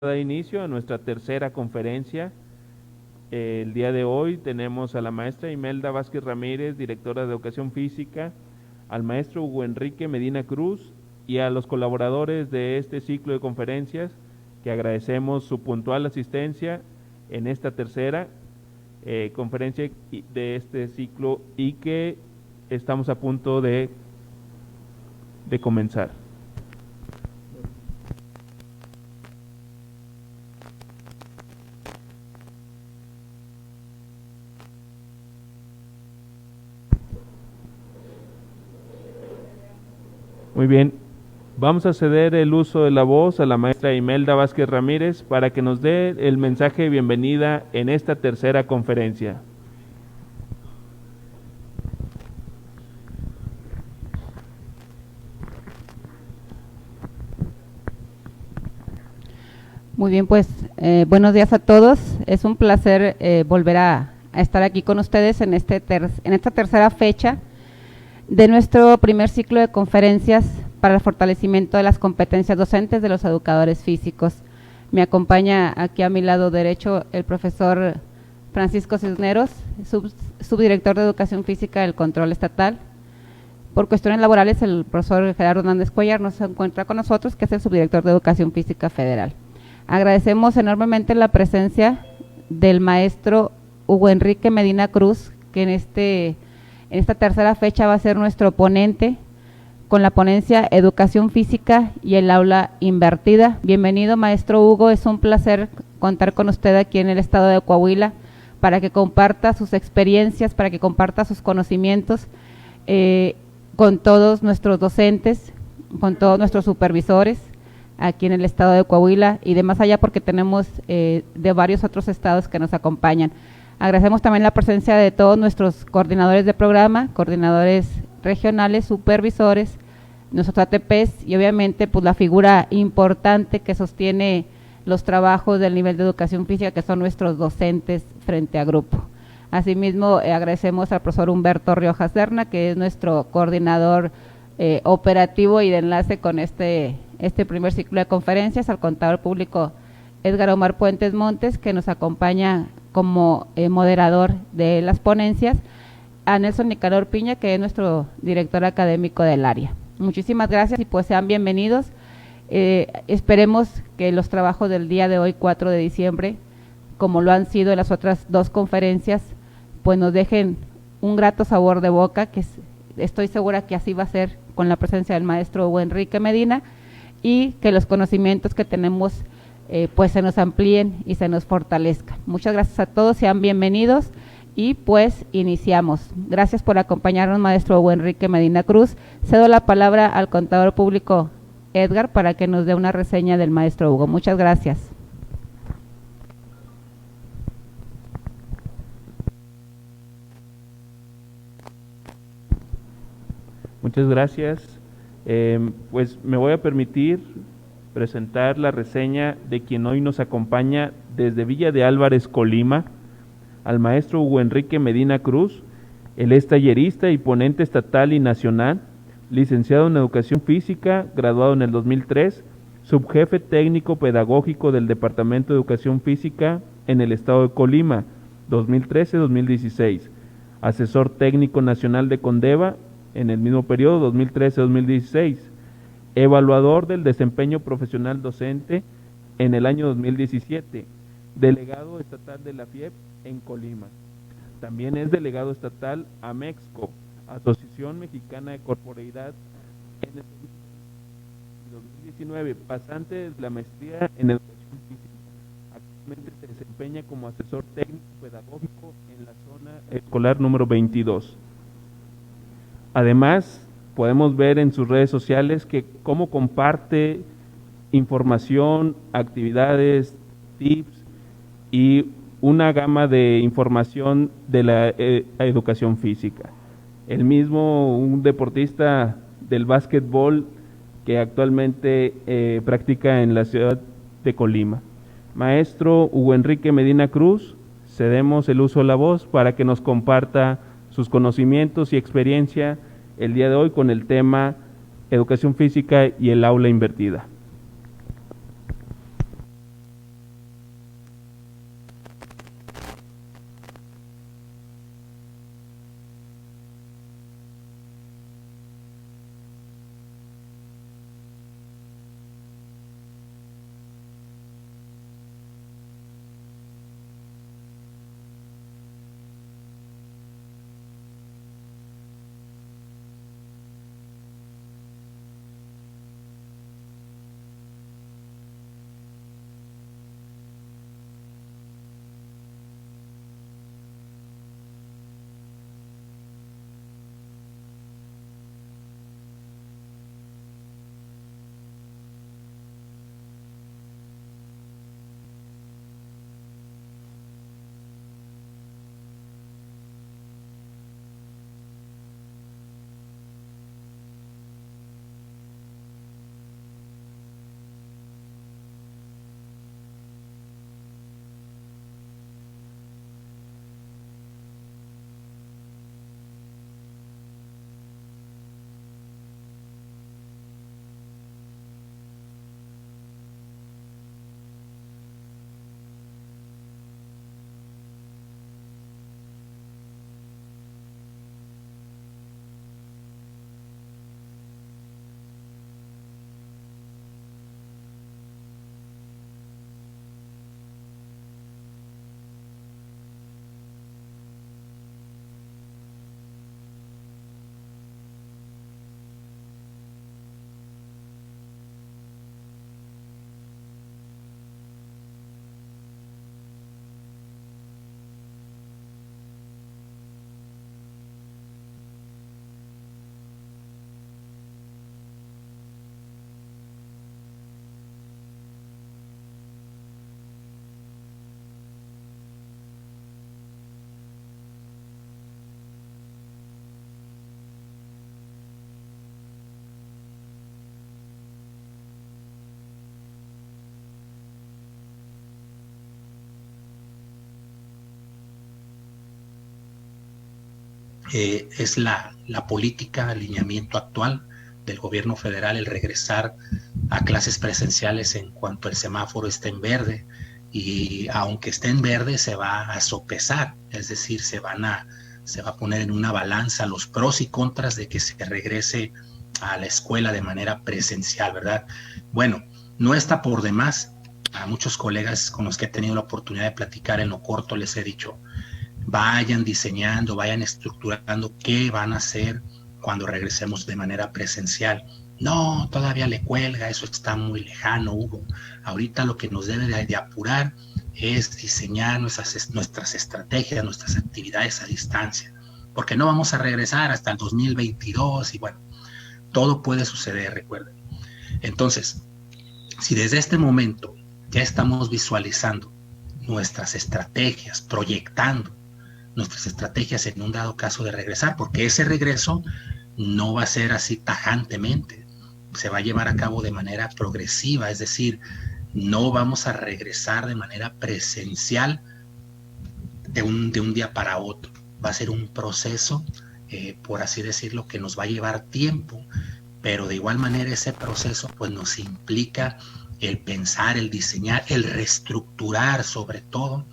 dar inicio a nuestra tercera conferencia. El día de hoy tenemos a la maestra Imelda Vázquez Ramírez, directora de Educación Física, al maestro Hugo Enrique Medina Cruz y a los colaboradores de este ciclo de conferencias, que agradecemos su puntual asistencia en esta tercera conferencia de este ciclo y que estamos a punto de comenzar. Muy bien, vamos a ceder el uso de la voz a la maestra Imelda Vázquez Ramírez para que nos dé el mensaje de bienvenida en esta tercera conferencia. Muy bien, pues buenos días a todos. Es un placer volver a estar aquí con ustedes en esta tercera fecha de nuestro primer ciclo de conferencias para el fortalecimiento de las competencias docentes de los educadores físicos. Me acompaña aquí a mi lado derecho el profesor Francisco Cisneros, subdirector de Educación Física del Control Estatal. Por cuestiones laborales, el profesor Gerardo Hernández Cuellar no se encuentra con nosotros, que es el subdirector de Educación Física Federal. Agradecemos enormemente la presencia del maestro Hugo Enrique Medina Cruz, que en esta tercera fecha va a ser nuestro ponente con la ponencia Educación Física y el aula invertida. Bienvenido, maestro Hugo, es un placer contar con usted aquí en el estado de Coahuila para que comparta sus experiencias, para que comparta sus conocimientos con todos nuestros docentes, con todos nuestros supervisores aquí en el estado de Coahuila y de más allá, porque tenemos de varios otros estados que nos acompañan. Agradecemos también la presencia de todos nuestros coordinadores de programa, coordinadores regionales, supervisores, nuestros ATPs y obviamente pues la figura importante que sostiene los trabajos del nivel de educación física, que son nuestros docentes frente a grupo. Asimismo, agradecemos al profesor Humberto Riojas Serna, que es nuestro coordinador operativo y de enlace con este primer ciclo de conferencias, al contador público Edgar Omar Puentes Montes, que nos acompaña como moderador de las ponencias, a Nelson Nicanor Piña, que es nuestro director académico del área. Muchísimas gracias y pues sean bienvenidos. Esperemos que los trabajos del día de hoy, 4 de diciembre, como lo han sido en las otras dos conferencias, pues nos dejen un grato sabor de boca, que estoy segura que así va a ser con la presencia del maestro Hugo Enrique Medina, y que los conocimientos que tenemos pues se nos amplíen y se nos fortalezcan. Muchas gracias a todos, sean bienvenidos y pues iniciamos. Gracias por acompañarnos, maestro Hugo Enrique Medina Cruz. Cedo la palabra al contador público Edgar para que nos dé una reseña del maestro Hugo. Muchas gracias. Muchas gracias. Pues me voy a permitir presentar la reseña de quien hoy nos acompaña desde Villa de Álvarez, Colima, al maestro Hugo Enrique Medina Cruz. Él es tallerista y ponente estatal y nacional, licenciado en Educación Física, graduado en el 2003, subjefe técnico pedagógico del Departamento de Educación Física en el estado de Colima, 2013-2016, asesor técnico nacional de Condeva en el mismo periodo, 2013-2016, evaluador del desempeño profesional docente en el año 2017, delegado estatal de la FIEP en Colima. También es delegado estatal a Mexco, Asociación Mexicana de Corporeidad, en el 2019, pasante de la maestría en Educación Física. Actualmente se desempeña como asesor técnico pedagógico en la zona escolar número 22. Además, podemos ver en sus redes sociales que cómo comparte información, actividades, tips y una gama de información de la educación física. El mismo, un deportista del básquetbol que actualmente practica en la ciudad de Colima. Maestro Hugo Enrique Medina Cruz, cedemos el uso de la voz para que nos comparta sus conocimientos y experiencia el día de hoy con el tema Educación Física y el aula invertida. es la política, alineamiento actual del gobierno federal, el regresar a clases presenciales en cuanto el semáforo esté en verde, y aunque esté en verde se va a sopesar, es decir, se va a poner en una balanza los pros y contras de que se regrese a la escuela de manera presencial, ¿verdad? Bueno, no está por demás. A muchos colegas con los que he tenido la oportunidad de platicar en lo corto les he dicho, vayan diseñando, vayan estructurando qué van a hacer cuando regresemos de manera presencial. No, todavía le cuelga, eso está muy lejano, Hugo. Ahorita lo que nos debe de apurar es diseñar nuestras estrategias, nuestras actividades a distancia, porque no vamos a regresar hasta el 2022 y bueno, todo puede suceder, recuerden. Entonces, si desde este momento ya estamos visualizando nuestras estrategias, proyectando nuestras estrategias en un dado caso de regresar, porque ese regreso no va a ser así tajantemente, se va a llevar a cabo de manera progresiva, es decir, no vamos a regresar de manera presencial de un día para otro, va a ser un proceso, por así decirlo, que nos va a llevar tiempo, pero de igual manera ese proceso pues nos implica el pensar, el diseñar, el reestructurar sobre todo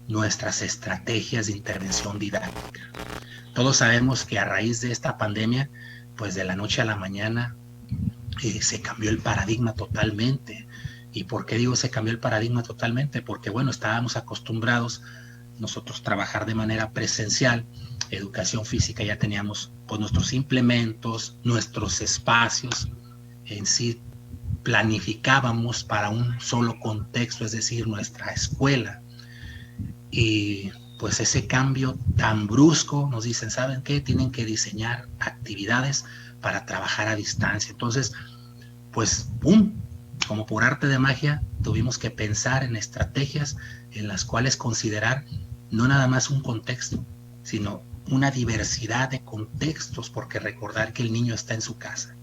nuestras estrategias de intervención didáctica. Todos sabemos que a raíz de esta pandemia, pues de la noche a la mañana se cambió el paradigma totalmente. ¿Y por qué digo se cambió el paradigma totalmente? Porque bueno, estábamos acostumbrados nosotros trabajar de manera presencial, educación física, ya teníamos pues nuestros implementos, nuestros espacios, en sí planificábamos para un solo contexto, es decir, nuestra escuela. Y pues ese cambio tan brusco, nos dicen, ¿saben qué? Tienen que diseñar actividades para trabajar a distancia. Entonces, pues, ¡pum!, como por arte de magia, tuvimos que pensar en estrategias en las cuales considerar no nada más un contexto, sino una diversidad de contextos, porque recordar que el niño está en su casa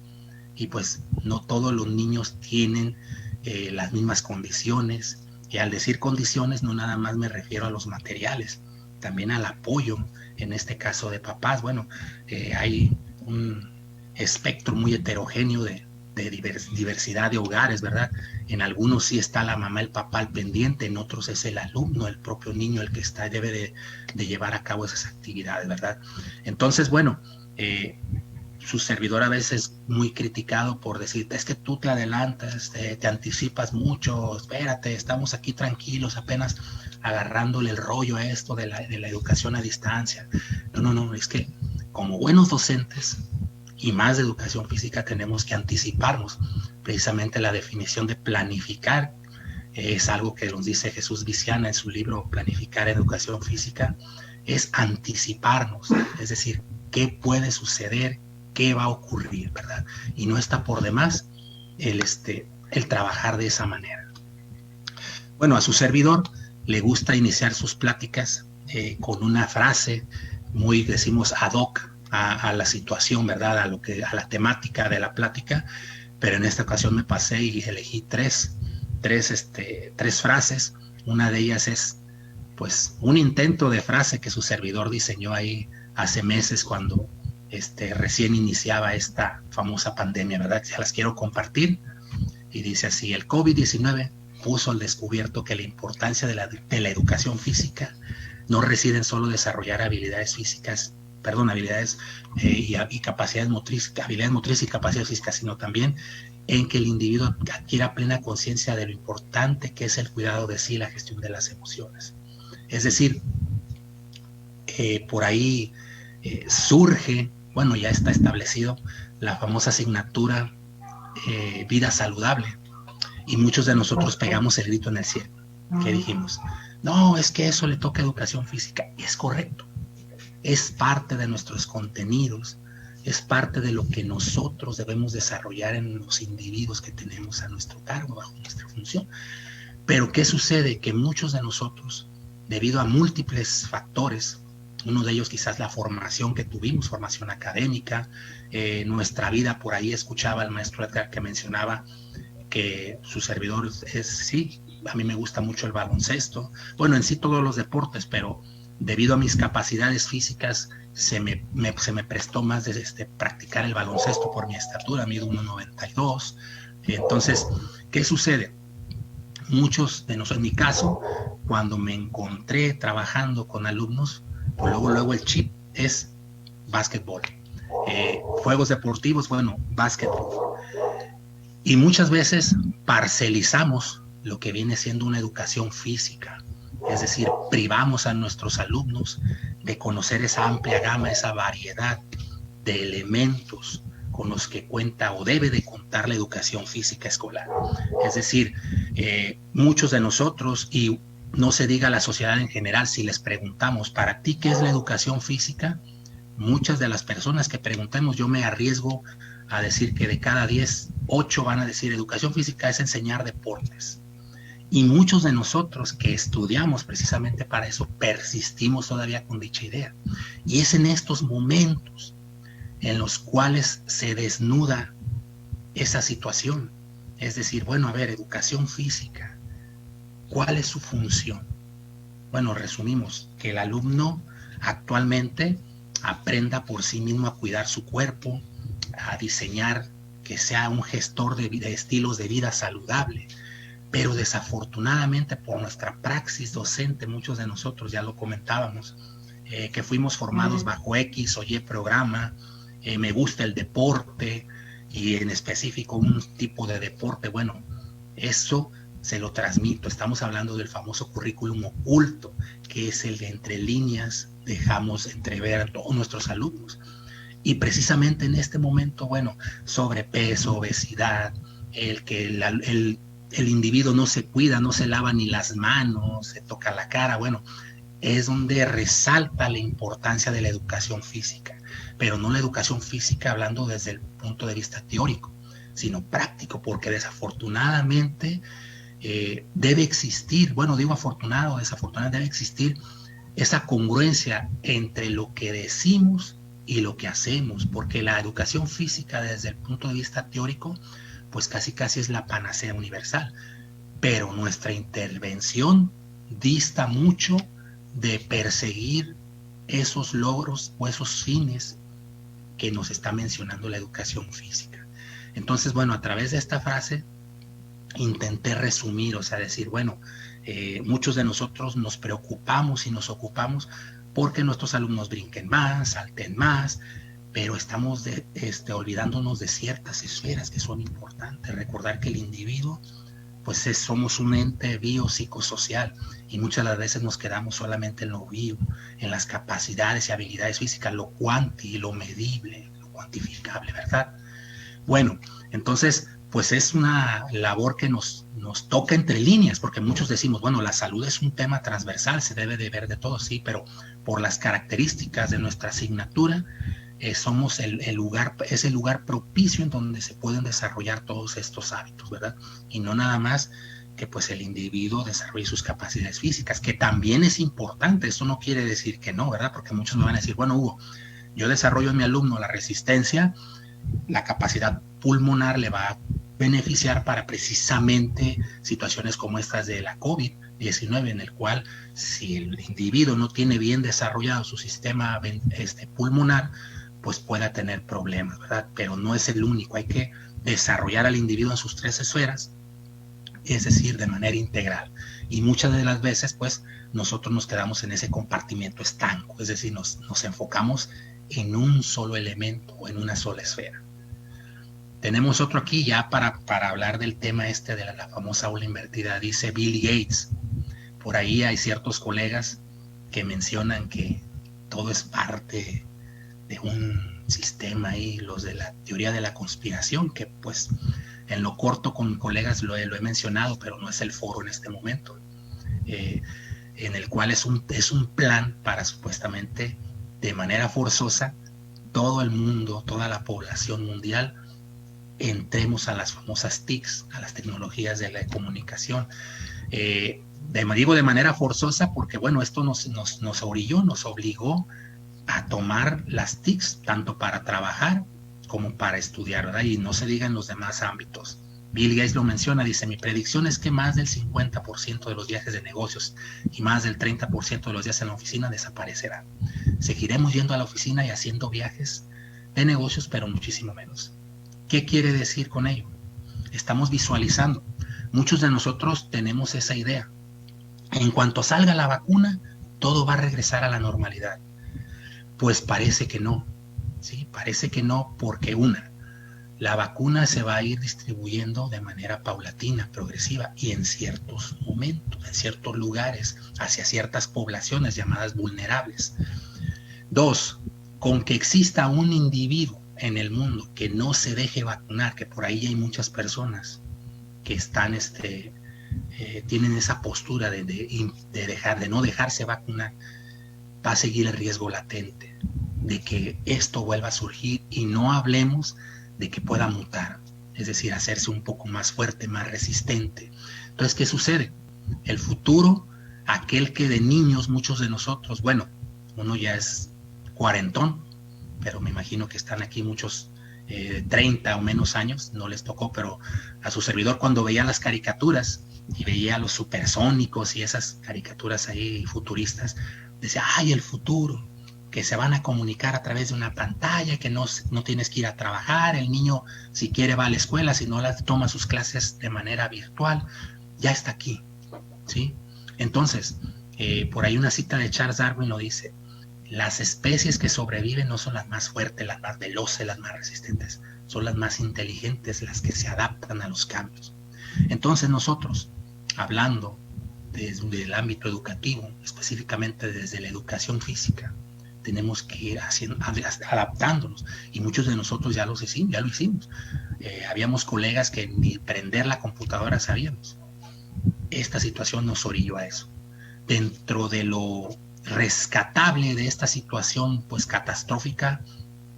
y pues no todos los niños tienen las mismas condiciones. Y al decir condiciones no nada más me refiero a los materiales, también al apoyo, en este caso de papás. Bueno, hay un espectro muy heterogéneo de diversidad de hogares, ¿verdad? En algunos sí está la mamá, el papá al pendiente, en otros es el alumno, el propio niño el que debe de llevar a cabo esas actividades, ¿verdad? Entonces, bueno, su servidor a veces muy criticado por decir, es que tú te adelantas, te anticipas mucho, espérate, estamos aquí tranquilos, apenas agarrándole el rollo a esto de la educación a distancia. No, es que como buenos docentes y más de educación física tenemos que anticiparnos. Precisamente la definición de planificar es algo que nos dice Jesús Viciana en su libro Planificar Educación Física, es anticiparnos, es decir, qué puede suceder, qué va a ocurrir, ¿verdad? Y no está por demás el trabajar de esa manera. Bueno, a su servidor le gusta iniciar sus pláticas con una frase muy, decimos, ad hoc a la situación, ¿verdad? A la temática de la plática, pero en esta ocasión me pasé y elegí tres frases. Una de ellas es, pues, un intento de frase que su servidor diseñó ahí hace meses cuando recién iniciaba esta famosa pandemia, ¿verdad? Ya las quiero compartir. Y dice así: el COVID-19 puso al descubierto que la importancia de la educación física no reside en solo desarrollar habilidades y capacidades motrices, habilidades motrices y capacidades físicas, sino también en que el individuo adquiera plena conciencia de lo importante que es el cuidado de sí y la gestión de las emociones. Es decir, por ahí surge, bueno, ya está establecido la famosa asignatura vida saludable, y muchos de nosotros pegamos el grito en el cielo, que dijimos, no, es que eso le toca educación física. Y es correcto, es parte de nuestros contenidos, es parte de lo que nosotros debemos desarrollar en los individuos que tenemos a nuestro cargo, bajo nuestra función. Pero ¿qué sucede? Que muchos de nosotros, debido a múltiples factores, uno de ellos quizás la formación que tuvimos, formación académica, nuestra vida, por ahí escuchaba al maestro Edgar que mencionaba que su servidor sí, a mí me gusta mucho el baloncesto, bueno, en sí todos los deportes, pero debido a mis capacidades físicas, se me prestó más de practicar el baloncesto por mi estatura, mido 1,92. Entonces, ¿qué sucede? Muchos de nosotros, en mi caso, cuando me encontré trabajando con alumnos, pues luego el chip es básquetbol. Juegos deportivos, bueno, básquetbol. Y muchas veces parcelizamos lo que viene siendo una educación física, es decir, privamos a nuestros alumnos de conocer esa amplia gama, esa variedad de elementos con los que cuenta o debe de contar la educación física escolar. Es decir, muchos de nosotros, y no se diga la sociedad en general, si les preguntamos, ¿para ti qué es la educación física? Muchas de las personas que preguntemos, yo me arriesgo a decir que de cada 10, 8 van a decir educación física es enseñar deportes. Y muchos de nosotros que estudiamos precisamente para eso, persistimos todavía con dicha idea. Y es en estos momentos en los cuales se desnuda esa situación. Es decir, bueno, a ver, educación física, ¿cuál es su función? Bueno, resumimos, que el alumno actualmente aprenda por sí mismo a cuidar su cuerpo, a diseñar, que sea un gestor de estilos de vida saludable. Pero desafortunadamente por nuestra praxis docente, muchos de nosotros ya lo comentábamos, que fuimos formados bajo X o Y programa, me gusta el deporte y en específico un tipo de deporte, bueno, eso se lo transmito. Estamos hablando del famoso currículum oculto, que es el de entre líneas dejamos entrever a todos nuestros alumnos. Y precisamente en este momento, bueno, sobrepeso, obesidad, el que el individuo no se cuida, no se lava ni las manos, se toca la cara, bueno, es donde resalta la importancia de la educación física, pero no la educación física hablando desde el punto de vista teórico, sino práctico, porque desafortunadamente debe existir, bueno, digo afortunado o desafortunado, debe existir esa congruencia entre lo que decimos y lo que hacemos, porque la educación física desde el punto de vista teórico, pues casi es la panacea universal, pero nuestra intervención dista mucho de perseguir esos logros o esos fines que nos está mencionando la educación física. Entonces, bueno, a través de esta frase intenté resumir, o sea, decir, bueno, muchos de nosotros nos preocupamos y nos ocupamos porque nuestros alumnos brinquen más, salten más, pero estamos olvidándonos de ciertas esferas que son importantes. Recordar que el individuo, pues somos un ente biopsicosocial y muchas de las veces nos quedamos solamente en lo bio, en las capacidades y habilidades físicas, lo lo medible, lo cuantificable, ¿verdad? Bueno, entonces, pues es una labor que nos toca entre líneas, porque muchos decimos, bueno, la salud es un tema transversal, se debe de ver de todo, sí, pero por las características de nuestra asignatura, somos el lugar propicio en donde se pueden desarrollar todos estos hábitos, ¿verdad? Y no nada más que pues el individuo desarrolle sus capacidades físicas, que también es importante, eso no quiere decir que no, ¿verdad? Porque muchos me van a decir, bueno, Hugo, yo desarrollo en mi alumno la resistencia, la capacidad pulmonar le va a beneficiar para precisamente situaciones como estas de la COVID-19, en el cual si el individuo no tiene bien desarrollado su sistema pulmonar, pues pueda tener problemas, ¿verdad? Pero no es el único, hay que desarrollar al individuo en sus 3 esferas, es decir, de manera integral. Y muchas de las veces, pues, nosotros nos quedamos en ese compartimiento estanco, es decir, nos enfocamos en un solo elemento o en una sola esfera. Tenemos otro aquí ya para hablar del tema de la famosa aula invertida, dice Bill Gates. Por ahí hay ciertos colegas que mencionan que todo es parte de un sistema ahí, los de la teoría de la conspiración, que pues en lo corto con colegas lo he mencionado, pero no es el foro en este momento, en el cual es un plan para supuestamente de manera forzosa todo el mundo, toda la población mundial entremos a las famosas TICs, a las tecnologías de la comunicación. Digo de manera forzosa porque bueno, esto nos obligó a tomar las TICs tanto para trabajar como para estudiar, ¿verdad? Y no se diga en los demás ámbitos. Bill Gates lo menciona, dice, mi predicción es que más del 50% de los viajes de negocios y más del 30% de los días en la oficina desaparecerán. Seguiremos yendo a la oficina y haciendo viajes de negocios, pero muchísimo menos. ¿Qué quiere decir con ello? Estamos visualizando. Muchos de nosotros tenemos esa idea. En cuanto salga la vacuna, todo va a regresar a la normalidad. Pues parece que no, ¿sí? Parece que no, porque la vacuna se va a ir distribuyendo de manera paulatina, progresiva, y en ciertos momentos, en ciertos lugares, hacia ciertas poblaciones llamadas vulnerables. 2, con que exista un individuo en el mundo que no se deje vacunar, que por ahí hay muchas personas que están, tienen esa postura de no dejarse vacunar, va a seguir el riesgo latente de que esto vuelva a surgir, y no hablemos de que pueda mutar, es decir, hacerse un poco más fuerte, más resistente. Entonces, ¿qué sucede? El futuro, aquel que de niños muchos de nosotros, bueno, uno ya es cuarentón, pero me imagino que están aquí muchos 30 o menos años, no les tocó, pero a su servidor, cuando veía las caricaturas y veía a los supersónicos y esas caricaturas ahí futuristas, decía, ay, el futuro, que se van a comunicar a través de una pantalla, que no tienes que ir a trabajar, el niño si quiere va a la escuela, si no toma sus clases de manera virtual, ya está aquí, ¿sí? Entonces, por ahí una cita de Charles Darwin lo dice, las especies que sobreviven no son las más fuertes, las más veloces, las más resistentes, son las más inteligentes, las que se adaptan a los cambios. Entonces nosotros, hablando desde el ámbito educativo, específicamente desde la educación física, tenemos que ir adaptándonos, y muchos de nosotros ya lo hicimos. Habíamos colegas que ni prender la computadora sabíamos. Esta situación nos orilló a eso. Dentro de lo rescatable de esta situación pues catastrófica,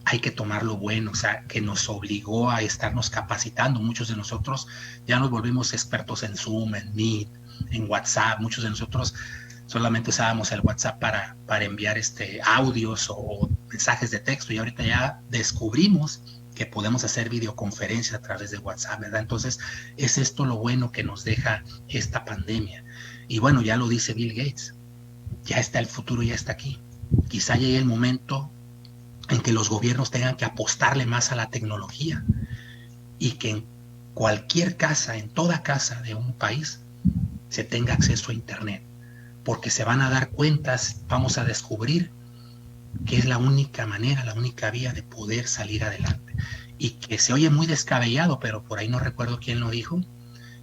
hay que tomar lo bueno, o sea, que nos obligó a estarnos capacitando. Muchos de nosotros ya nos volvimos expertos en Zoom, en Meet, en WhatsApp. Muchos de nosotros solamente usábamos el WhatsApp para enviar audios o mensajes de texto, y ahorita ya descubrimos que podemos hacer videoconferencias a través de WhatsApp, ¿verdad? Entonces, es esto lo bueno que nos deja esta pandemia. Y bueno, ya lo dice Bill Gates, ya está el futuro, ya está aquí. Quizá llegue el momento en que los gobiernos tengan que apostarle más a la tecnología, y que en cualquier casa, en toda casa de un país, se tenga acceso a Internet, porque se van a dar cuentas, vamos a descubrir que es la única manera, la única vía de poder salir adelante. Y que se oye muy descabellado, pero por ahí no recuerdo quién lo dijo,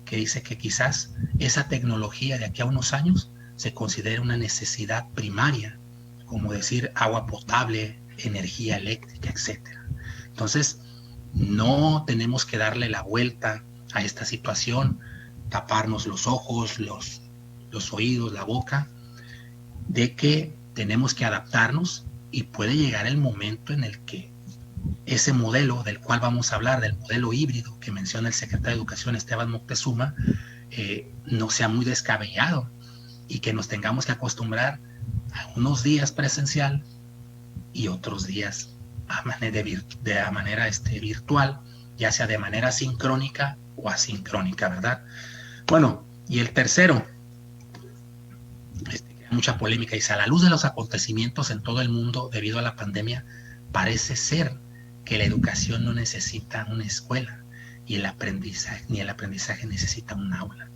que dice que quizás esa tecnología de aquí a unos años se considere una necesidad primaria, como decir agua potable, energía eléctrica, etc. Entonces, no tenemos que darle la vuelta a esta situación, taparnos los ojos, los oídos, la boca, de que tenemos que adaptarnos, y puede llegar el momento en el que ese modelo del cual vamos a hablar, del modelo híbrido que menciona el secretario de Educación Esteban Moctezuma, no sea muy descabellado, y que nos tengamos que acostumbrar a unos días presencial y otros días de manera virtual, ya sea de manera sincrónica o asincrónica, ¿verdad? Bueno, y el tercero, mucha polémica, dice, a la luz de los acontecimientos en todo el mundo debido a la pandemia, parece ser que la educación no necesita una escuela, y el aprendizaje necesita un aula.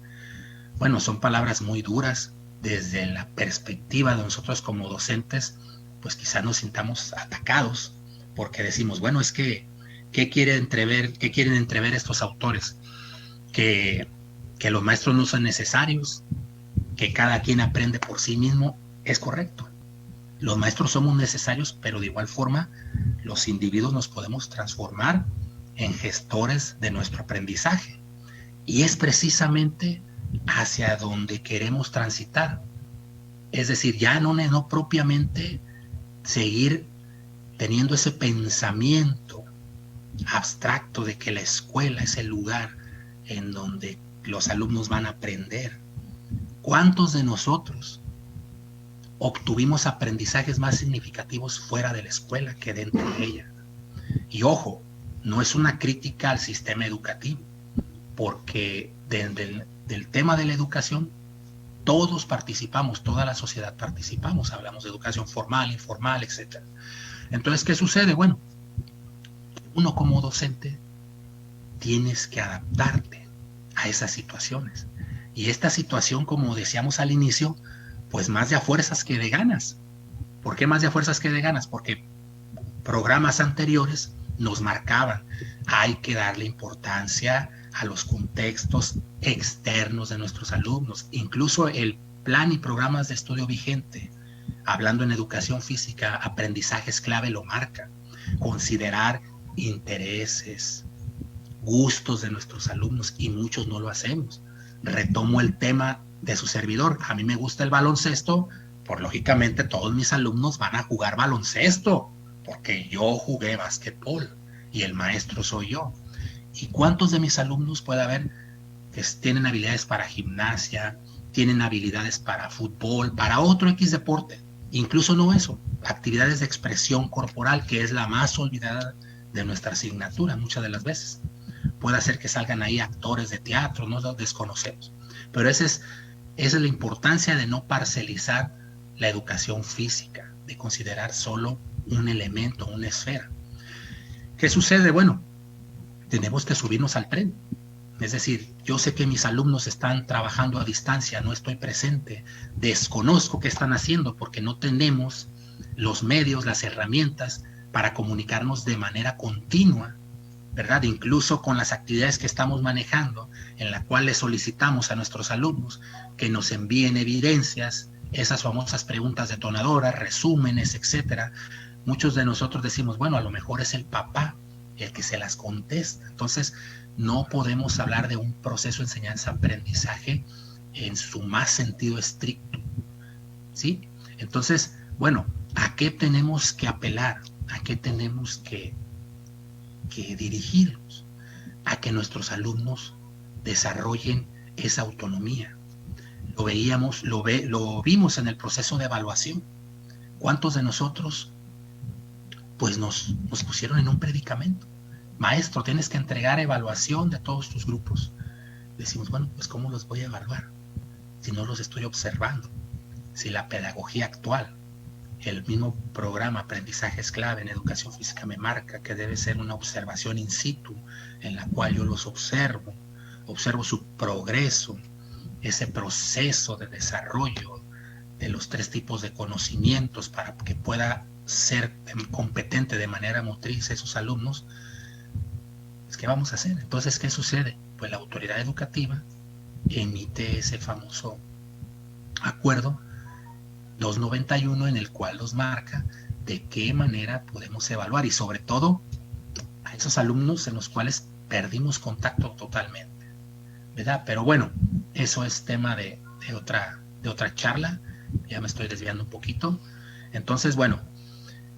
Bueno, son palabras muy duras. Desde la perspectiva de nosotros como docentes, pues quizá nos sintamos atacados, porque decimos, bueno, es que, ¿qué quieren entrever estos autores? Que los maestros no son necesarios, que cada quien aprende por sí mismo. Es correcto. Los maestros somos necesarios, pero de igual forma los individuos nos podemos transformar en gestores de nuestro aprendizaje. Y es precisamente hacia donde queremos transitar. Es decir, ya no propiamente seguir teniendo ese pensamiento abstracto de que la escuela es el lugar en donde los alumnos van a aprender. ¿Cuántos de nosotros obtuvimos aprendizajes más significativos fuera de la escuela que dentro de ella? Y ojo, no es una crítica al sistema educativo, porque del tema de la educación todos participamos, toda la sociedad participamos, hablamos de educación formal, informal, etc. Entonces, ¿qué sucede? Bueno, uno como docente tienes que adaptarte a esas situaciones. Y esta situación, como decíamos al inicio, pues más de a fuerzas que de ganas. ¿Por qué más de a fuerzas que de ganas? Porque programas anteriores nos marcaban, hay que darle importancia a los contextos externos de nuestros alumnos. Incluso el plan y programas de estudio vigente, hablando en educación física, aprendizajes clave lo marca. Considerar intereses, gustos de nuestros alumnos, y muchos no lo hacemos. Retomo el tema de su servidor. A mí me gusta el baloncesto, por lógicamente todos mis alumnos van a jugar baloncesto, porque yo jugué básquetbol y el maestro soy yo. ¿Y cuántos de mis alumnos puede haber que tienen habilidades para gimnasia, tienen habilidades para fútbol, para otro X deporte? Incluso no eso, actividades de expresión corporal, que es la más olvidada de nuestra asignatura muchas de las veces. Puede hacer que salgan ahí actores de teatro, no lo desconocemos. Pero esa es la importancia de no parcelizar la educación física, de considerar solo un elemento, una esfera. ¿Qué sucede? Bueno, tenemos que subirnos al tren. Es decir, yo sé que mis alumnos están trabajando a distancia, no estoy presente, desconozco qué están haciendo porque no tenemos los medios, las herramientas para comunicarnos de manera continua, ¿verdad? Incluso con las actividades que estamos manejando, en la cual les solicitamos a nuestros alumnos que nos envíen evidencias, esas famosas preguntas detonadoras, resúmenes, etcétera. Muchos de nosotros decimos, bueno, a lo mejor es el papá el que se las contesta. Entonces, no podemos hablar de un proceso de enseñanza-aprendizaje en su más sentido estricto, ¿sí? Entonces, bueno, ¿a qué tenemos que apelar? ¿A qué tenemos que dirigirnos? A que nuestros alumnos desarrollen esa autonomía. Lo veíamos, lo vimos en el proceso de evaluación. ¿Cuántos de nosotros pues nos pusieron en un predicamento? Maestro, tienes que entregar evaluación de todos tus grupos. Decimos, bueno, pues ¿cómo los voy a evaluar si no los estoy observando? Si la pedagogía actual, el mismo programa Aprendizajes Clave en Educación Física me marca que debe ser una observación in situ, en la cual yo los observo su progreso, ese proceso de desarrollo de los 3 tipos de conocimientos para que pueda ser competente de manera motriz esos alumnos. Pues, ¿qué vamos a hacer? Entonces, ¿qué sucede? Pues la autoridad educativa emite ese famoso acuerdo 291 en el cual nos marca de qué manera podemos evaluar, y sobre todo a esos alumnos en los cuales perdimos contacto totalmente, ¿verdad? Pero bueno, eso es tema de otra charla, ya me estoy desviando un poquito. Entonces, bueno,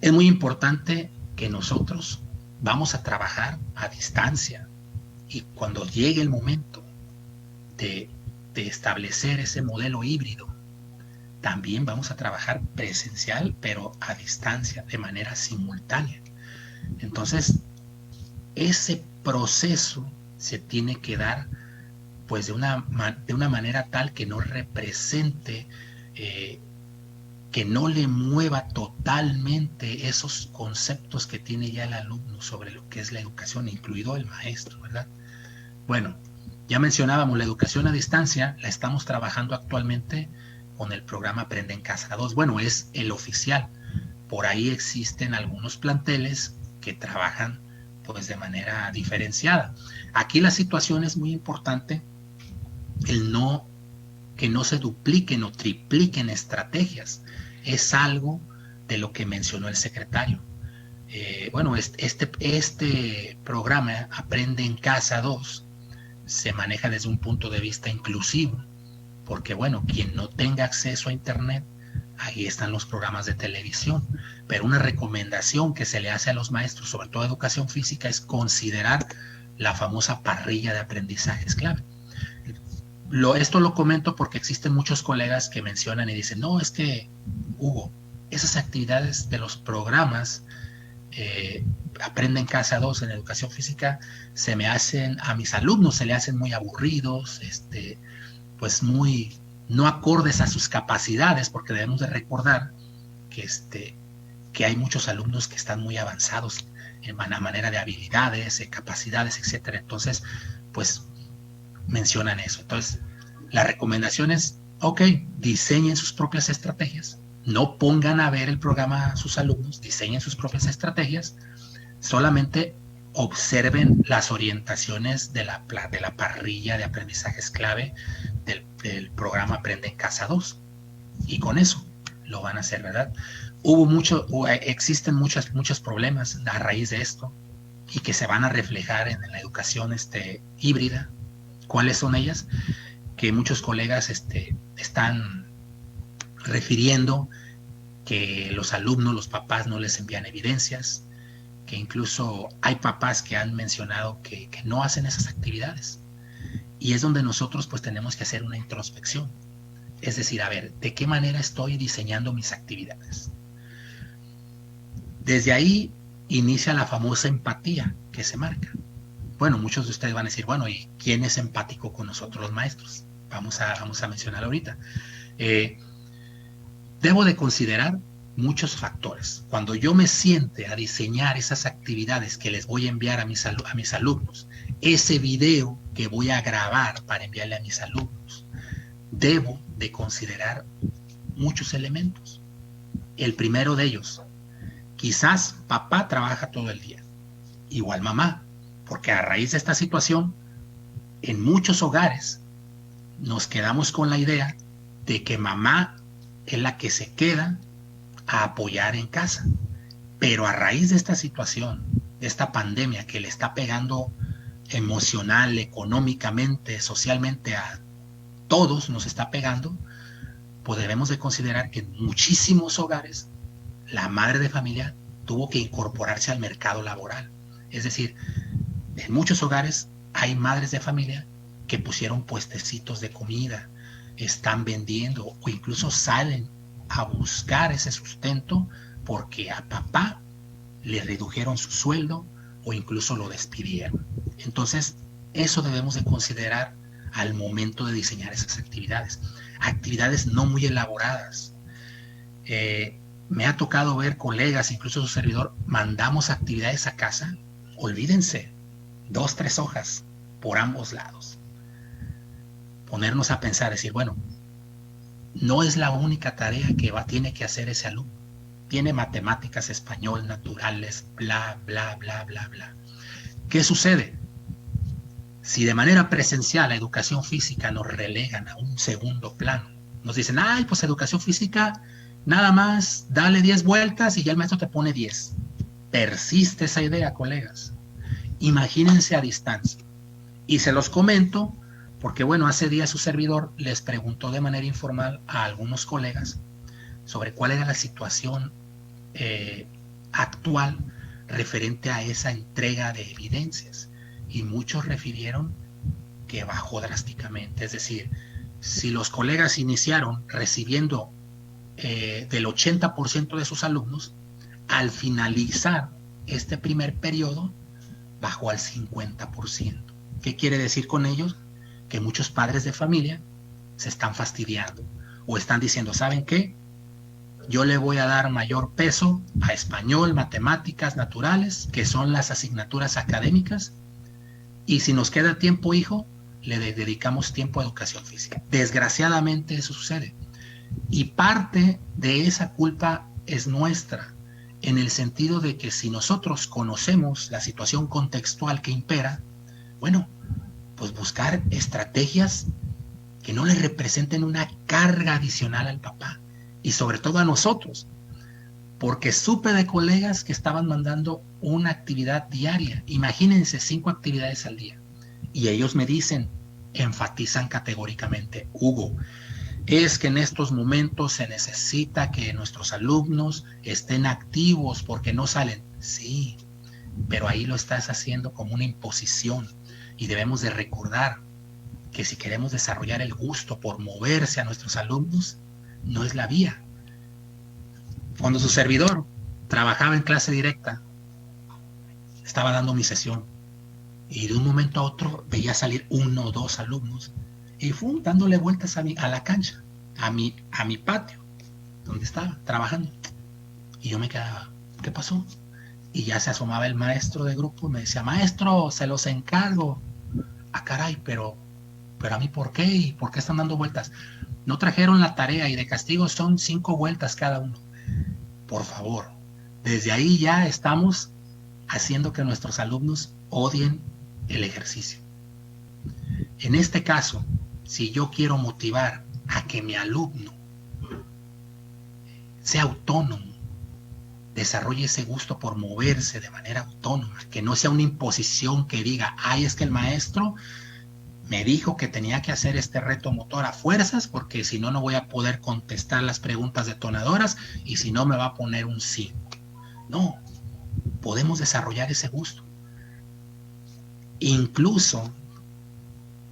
es muy importante que nosotros vamos a trabajar a distancia, y cuando llegue el momento de establecer ese modelo híbrido, también vamos a trabajar presencial, pero a distancia, de manera simultánea. Entonces, ese proceso se tiene que dar pues de una manera tal que no represente, que no le mueva totalmente esos conceptos que tiene ya el alumno sobre lo que es la educación, incluido el maestro, ¿verdad? Bueno, ya mencionábamos la educación a distancia, la estamos trabajando actualmente con el programa Aprende en Casa 2. Bueno, es el oficial. Por ahí existen algunos planteles que trabajan pues de manera diferenciada. Aquí la situación es muy importante, que no se dupliquen o tripliquen estrategias. Es algo de lo que mencionó el secretario. Bueno, este programa Aprende en Casa 2 se maneja desde un punto de vista inclusivo, porque bueno, quien no tenga acceso a internet, ahí están los programas de televisión, pero una recomendación que se le hace a los maestros, sobre todo educación física, es considerar la famosa parrilla de aprendizajes clave. Esto lo comento porque existen muchos colegas que mencionan y dicen, no, es que, Hugo, esas actividades de los programas Aprende en Casa 2 en educación física, a mis alumnos se le hacen muy aburridos, pues muy no acordes a sus capacidades, porque debemos de recordar que hay muchos alumnos que están muy avanzados en manera de habilidades, capacidades, etcétera. Entonces, pues mencionan eso. Entonces, la recomendación es, ok, diseñen sus propias estrategias, no pongan a ver el programa a sus alumnos, diseñen sus propias estrategias, solamente observen las orientaciones de la parrilla de aprendizajes clave del programa Aprende en Casa 2, y con eso lo van a hacer, ¿verdad? Existen muchos problemas a raíz de esto y que se van a reflejar en la educación híbrida. ¿Cuáles son ellas? Que muchos colegas están refiriendo que los alumnos, los papás no les envían evidencias, que incluso hay papás que han mencionado que no hacen esas actividades. Y es donde nosotros pues tenemos que hacer una introspección. Es decir, a ver, ¿de qué manera estoy diseñando mis actividades? Desde ahí inicia la famosa empatía que se marca. Bueno, muchos de ustedes van a decir, bueno, ¿y quién es empático con nosotros los maestros? Vamos a mencionar ahorita. Debo de considerar muchos factores. Cuando yo me siente a diseñar esas actividades que les voy a enviar a mis alumnos, ese video que voy a grabar para enviarle a mis alumnos, debo de considerar muchos elementos. El primero de ellos, quizás papá trabaja todo el día, igual mamá, porque a raíz de esta situación, en muchos hogares nos quedamos con la idea de que mamá es la que se queda a apoyar en casa. Pero a raíz de esta situación, de esta pandemia que le está pegando emocional, económicamente, socialmente a todos nos está pegando, pues debemos de considerar que en muchísimos hogares la madre de familia tuvo que incorporarse al mercado laboral. Es decir, en muchos hogares hay madres de familia que pusieron puestecitos de comida, están vendiendo o incluso salen a buscar ese sustento porque a papá le redujeron su sueldo o incluso lo despidieron. Entonces, eso debemos de considerar al momento de diseñar esas actividades. Actividades no muy elaboradas. Me ha tocado ver colegas, incluso su servidor, mandamos actividades a casa, olvídense, 2, 3 hojas por ambos lados. Ponernos a pensar, decir, bueno, no es la única tarea que tiene que hacer ese alumno. Tiene matemáticas, español, naturales, bla, bla, bla, bla, bla. ¿Qué sucede? Si de manera presencial la educación física nos relegan a un segundo plano, nos dicen, ay, pues educación física, nada más, dale 10 vueltas y ya el maestro te pone 10. Persiste esa idea, colegas. Imagínense a distancia. Y se los comento porque, bueno, hace días su servidor les preguntó de manera informal a algunos colegas sobre cuál era la situación actual referente a esa entrega de evidencias. Y muchos refirieron que bajó drásticamente. Es decir, si los colegas iniciaron recibiendo del 80% de sus alumnos, al finalizar este primer periodo, bajó al 50%. ¿Qué quiere decir con ellos? Que muchos padres de familia se están fastidiando o están diciendo, ¿saben qué? Yo le voy a dar mayor peso a español, matemáticas, naturales, que son las asignaturas académicas, y si nos queda tiempo, hijo, le dedicamos tiempo a educación física. Desgraciadamente eso sucede. Y parte de esa culpa es nuestra, en el sentido de que si nosotros conocemos la situación contextual que impera, bueno, pues buscar estrategias que no le representen una carga adicional al papá y sobre todo a nosotros, porque supe de colegas que estaban mandando una actividad diaria, imagínense 5 actividades al día, y ellos me dicen, enfatizan categóricamente, Hugo, es que en estos momentos se necesita que nuestros alumnos estén activos porque no salen. Sí, pero ahí lo estás haciendo como una imposición y debemos de recordar que si queremos desarrollar el gusto por moverse a nuestros alumnos, no es la vía. Cuando su servidor trabajaba en clase directa, estaba dando mi sesión y de un momento a otro veía salir 1 o 2 alumnos y fue dándole vueltas a la cancha, a mi patio, donde estaba trabajando. Y yo me quedaba, ¿qué pasó? Y ya se asomaba el maestro de grupo y me decía, maestro, se los encargo. Ah, caray, pero a mí, ¿por qué? ¿Y por qué están dando vueltas? No trajeron la tarea y de castigo son 5 vueltas cada uno. Por favor, desde ahí ya estamos haciendo que nuestros alumnos odien el ejercicio. En este caso, si yo quiero motivar a que mi alumno sea autónomo, desarrolle ese gusto por moverse de manera autónoma, que no sea una imposición que diga, ay, es que el maestro me dijo que tenía que hacer este reto motor a fuerzas porque si no, no voy a poder contestar las preguntas detonadoras y si no me va a poner un 5. No, podemos desarrollar ese gusto. Incluso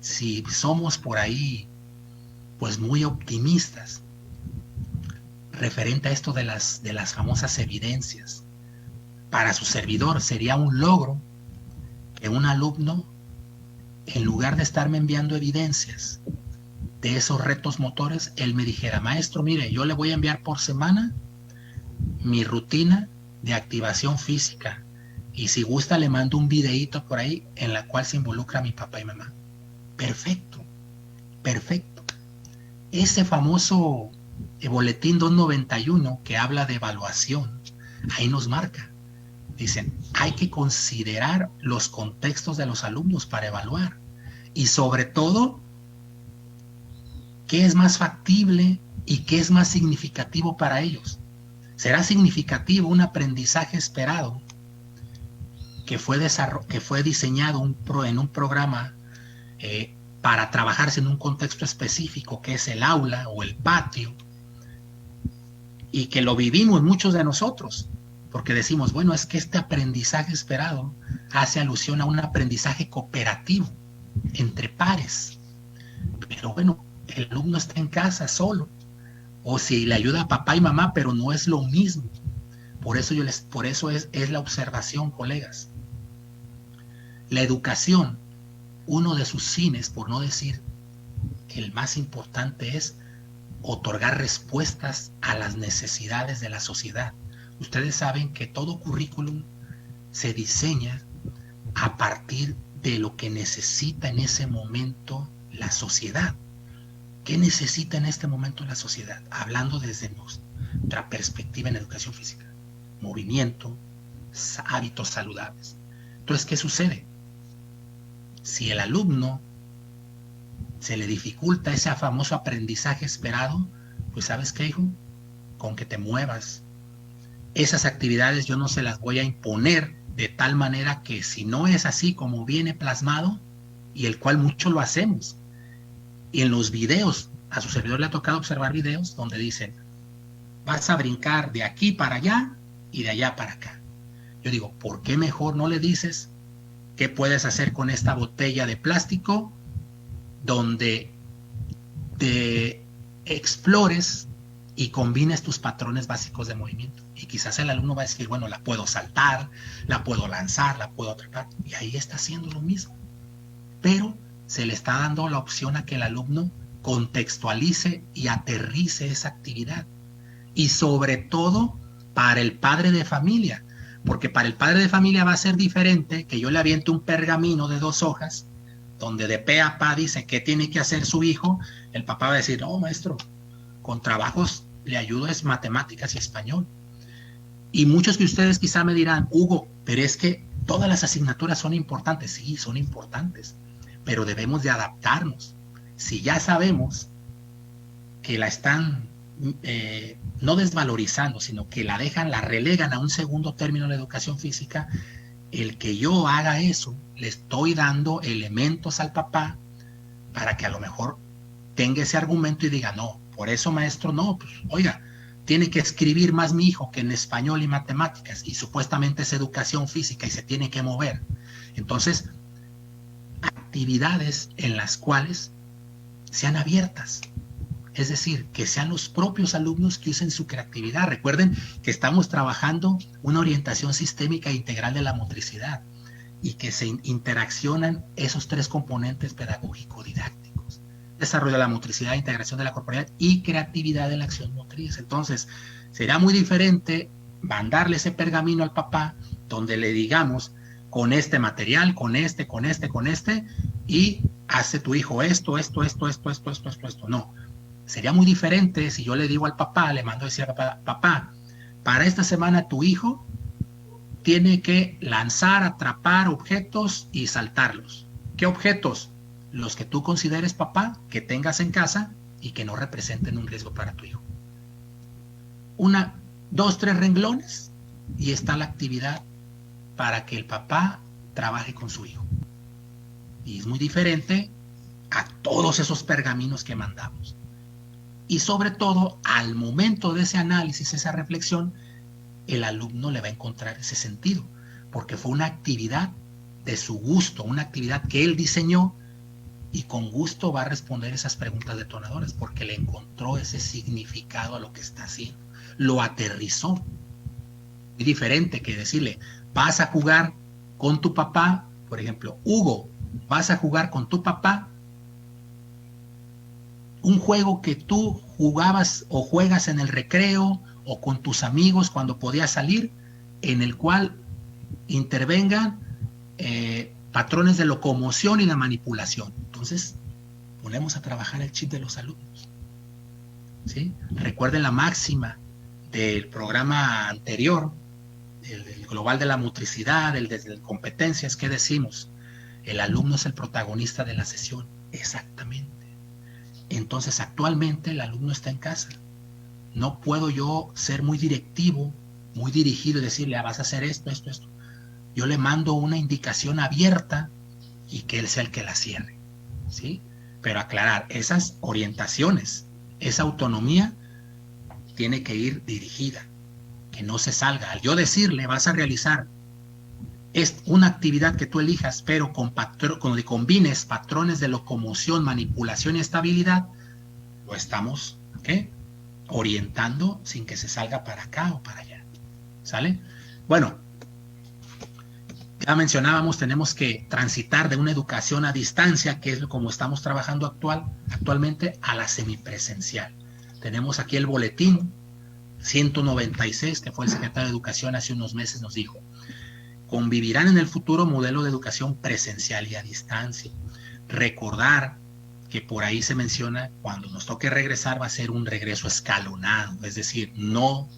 si somos por ahí pues muy optimistas referente a esto de las famosas evidencias, para su servidor sería un logro que un alumno, en lugar de estarme enviando evidencias de esos retos motores, él me dijera, maestro, mire, yo le voy a enviar por semana mi rutina de activación física y si gusta le mando un videíto por ahí en la cual se involucra mi papá y mamá. Perfecto, perfecto. Ese famoso boletín 291 que habla de evaluación, ahí nos marca. Dicen, hay que considerar los contextos de los alumnos para evaluar y sobre todo, qué es más factible y qué es más significativo para ellos. ¿Será significativo un aprendizaje esperado que fue diseñado en un programa para trabajarse en un contexto específico que es el aula o el patio y que lo vivimos muchos de nosotros? Porque decimos, bueno, es que este aprendizaje esperado hace alusión a un aprendizaje cooperativo entre pares. Pero bueno, el alumno está en casa solo, o si le ayuda a papá y mamá, pero no es lo mismo. Por eso es la observación, colegas. La educación, uno de sus fines, por no decir que el más importante, es otorgar respuestas a las necesidades de la sociedad. Ustedes saben que todo currículum se diseña a partir de lo que necesita en ese momento la sociedad. ¿Qué necesita en este momento la sociedad? Hablando desde nuestra perspectiva en educación física. Movimiento, hábitos saludables. Entonces, ¿qué sucede? Si el alumno se le dificulta ese famoso aprendizaje esperado, pues ¿sabes qué, hijo? Con que te muevas. Esas actividades yo no se las voy a imponer de tal manera que si no es así como viene plasmado, y el cual mucho lo hacemos, y en los videos, a su servidor le ha tocado observar videos donde dicen, vas a brincar de aquí para allá y de allá para acá. Yo digo, ¿por qué mejor no le dices qué puedes hacer con esta botella de plástico donde te explores y combines tus patrones básicos de movimiento? Y quizás el alumno va a decir, bueno, la puedo saltar, la puedo lanzar, la puedo trepar, y ahí está haciendo lo mismo. Pero se le está dando la opción a que el alumno contextualice y aterrice esa actividad. Y sobre todo para el padre de familia, porque para el padre de familia va a ser diferente que yo le aviente un pergamino de 2 hojas, donde de pe a pa dice qué tiene que hacer su hijo. El papá va a decir, no, maestro, con trabajos le ayudo es matemáticas y español. Y muchos de ustedes quizá me dirán, Hugo, pero es que todas las asignaturas son importantes. Sí, son importantes, pero debemos de adaptarnos. Si ya sabemos que la están no desvalorizando, sino que la relegan a un segundo término en la educación física, el que yo haga eso, le estoy dando elementos al papá para que a lo mejor tenga ese argumento y diga, no, por eso maestro, no, pues oiga, tiene que escribir más mi hijo que en español y matemáticas, y supuestamente es educación física y se tiene que mover. Entonces, actividades en las cuales sean abiertas, es decir, que sean los propios alumnos que usen su creatividad. Recuerden que estamos trabajando una orientación sistémica e integral de la motricidad. y que se interaccionan esos tres componentes pedagógico-didácticos: desarrollo de la motricidad, integración de la corporalidad y creatividad de la acción motriz. Entonces, será muy diferente mandarle ese pergamino al papá donde le digamos, con este material, con este, y hace tu hijo esto. No. Sería muy diferente si yo le digo al papá, le mando a decir al papá: papá, para esta semana tu hijo tiene que lanzar, atrapar objetos y saltarlos. ¿Qué objetos? Los que tú consideres, papá, que tengas en casa y que no representen un riesgo para tu hijo. 1, 2, 3 renglones y está la actividad para que el papá trabaje con su hijo. Y es muy diferente a todos esos pergaminos que mandamos. Y sobre todo, al momento de ese análisis, esa reflexión, el alumno le va a encontrar ese sentido, porque fue una actividad de su gusto, una actividad que él diseñó, y con gusto va a responder esas preguntas detonadoras, porque le encontró ese significado a lo que está haciendo, lo aterrizó. Muy diferente que decirle: vas a jugar con tu papá, por ejemplo, Hugo, vas a jugar con tu papá un juego que tú jugabas o juegas en el recreo o con tus amigos cuando podías salir, en el cual intervengan patrones de locomoción y de manipulación. Entonces, ponemos a trabajar el chip de los alumnos, ¿sí? Recuerden la máxima del programa anterior, el global de la motricidad, el de competencias. ¿Qué decimos? El alumno es el protagonista de la sesión. Exactamente. Entonces, actualmente el alumno está en casa. No puedo yo ser muy directivo, muy dirigido y decirle: vas a hacer esto. Yo le mando una indicación abierta y que él sea el que la cierre, ¿sí? Pero aclarar, esas orientaciones, esa autonomía tiene que ir dirigida, que no se salga. Al yo decirle: vas a realizar una actividad que tú elijas, pero cuando combines patrones de locomoción, manipulación y estabilidad, lo estamos, ¿qué?, orientando sin que se salga para acá o para allá. ¿Sale? Bueno, ya mencionábamos, tenemos que transitar de una educación a distancia, que es como estamos trabajando actualmente, a la semipresencial. Tenemos aquí el boletín 196, que fue el secretario de Educación hace unos meses, nos dijo: convivirán en el futuro modelo de educación presencial y a distancia. Recordar que por ahí se menciona, cuando nos toque regresar, va a ser un regreso escalonado, es decir, no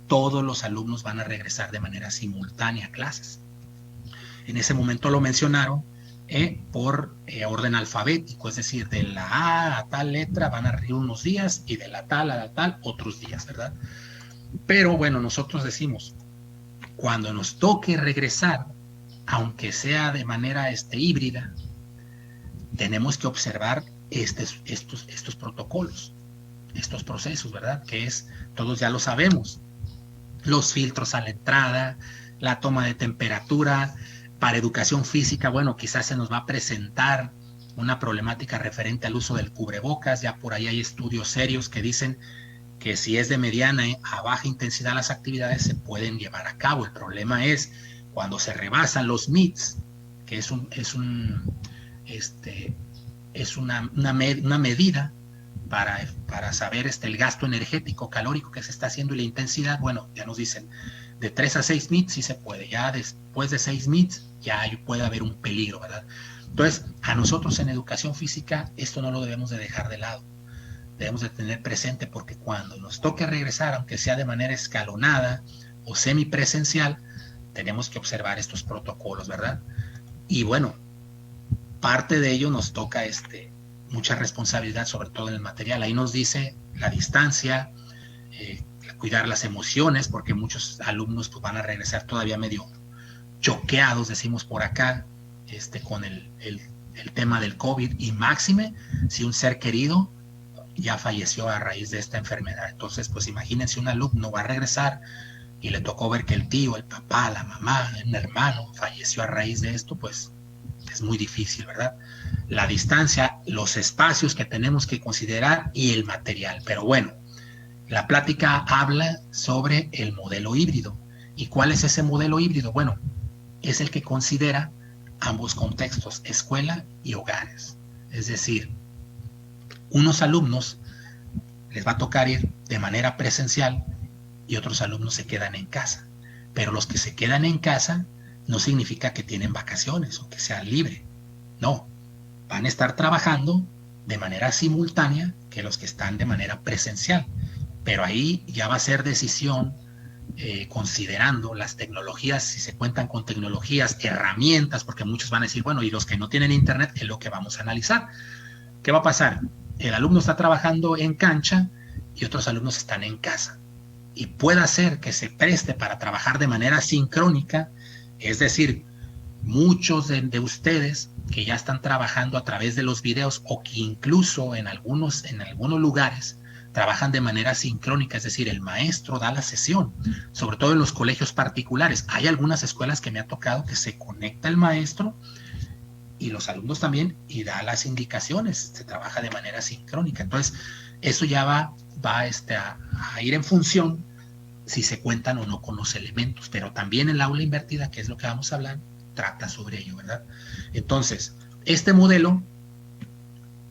todos los alumnos van a regresar de manera simultánea a clases. En ese momento lo mencionaron por orden alfabético, es decir, de la A a tal letra van a reír unos días y de la tal a la tal otros días, ¿verdad? Pero bueno, nosotros decimos, cuando nos toque regresar, aunque sea de manera híbrida, tenemos que observar estos protocolos, estos procesos, ¿verdad? Que es, todos ya lo sabemos, los filtros a la entrada, la toma de temperatura. Para educación física, bueno, quizás se nos va a presentar una problemática referente al uso del cubrebocas. Ya por ahí hay estudios serios que dicen que si es de mediana a baja intensidad las actividades se pueden llevar a cabo. El problema es cuando se rebasan los MITs, que es una medida para saber el gasto energético calórico que se está haciendo y la intensidad. Bueno, ya nos dicen de 3 a 6 MITs sí se puede, ya después de 6 MITs ya puede haber un peligro, ¿verdad? Entonces, a nosotros en educación física esto no lo debemos de dejar de lado, debemos de tener presente, porque cuando nos toque regresar, aunque sea de manera escalonada o semipresencial, tenemos que observar estos protocolos, ¿verdad? Y bueno, parte de ello nos toca mucha responsabilidad, sobre todo en el material. Ahí nos dice la distancia, cuidar las emociones, porque muchos alumnos pues, van a regresar todavía medio choqueados, decimos por acá, con el tema del COVID, y máxime si un ser querido ya falleció a raíz de esta enfermedad. Entonces, pues imagínense, un alumno va a regresar y le tocó ver que el tío, el papá, la mamá, un hermano falleció a raíz de esto, pues es muy difícil, ¿verdad? La distancia, los espacios que tenemos que considerar y el material. Pero bueno, la plática habla sobre el modelo híbrido. ¿Y cuál es ese modelo híbrido? Bueno, es el que considera ambos contextos, escuela y hogares. Es decir, unos alumnos les va a tocar ir de manera presencial y otros alumnos se quedan en casa. Pero los que se quedan en casa no significa que tienen vacaciones o que sea libre. No, van a estar trabajando de manera simultánea que los que están de manera presencial. Pero ahí ya va a ser decisión considerando las tecnologías, si se cuentan con tecnologías, herramientas, porque muchos van a decir, bueno, y los que no tienen internet es lo que vamos a analizar. ¿Qué va a pasar? El alumno está trabajando en cancha y otros alumnos están en casa. Y puede ser que se preste para trabajar de manera sincrónica, es decir, muchos de ustedes que ya están trabajando a través de los videos o que incluso en algunos lugares trabajan de manera sincrónica, es decir, el maestro da la sesión, sobre todo en los colegios particulares. Hay algunas escuelas que me ha tocado que se conecta el maestro y los alumnos también y da las indicaciones, se trabaja de manera sincrónica. Entonces, eso ya va a ir en función si se cuentan o no con los elementos, pero también el aula invertida, que es lo que vamos a hablar, trata sobre ello, ¿verdad? Entonces, este modelo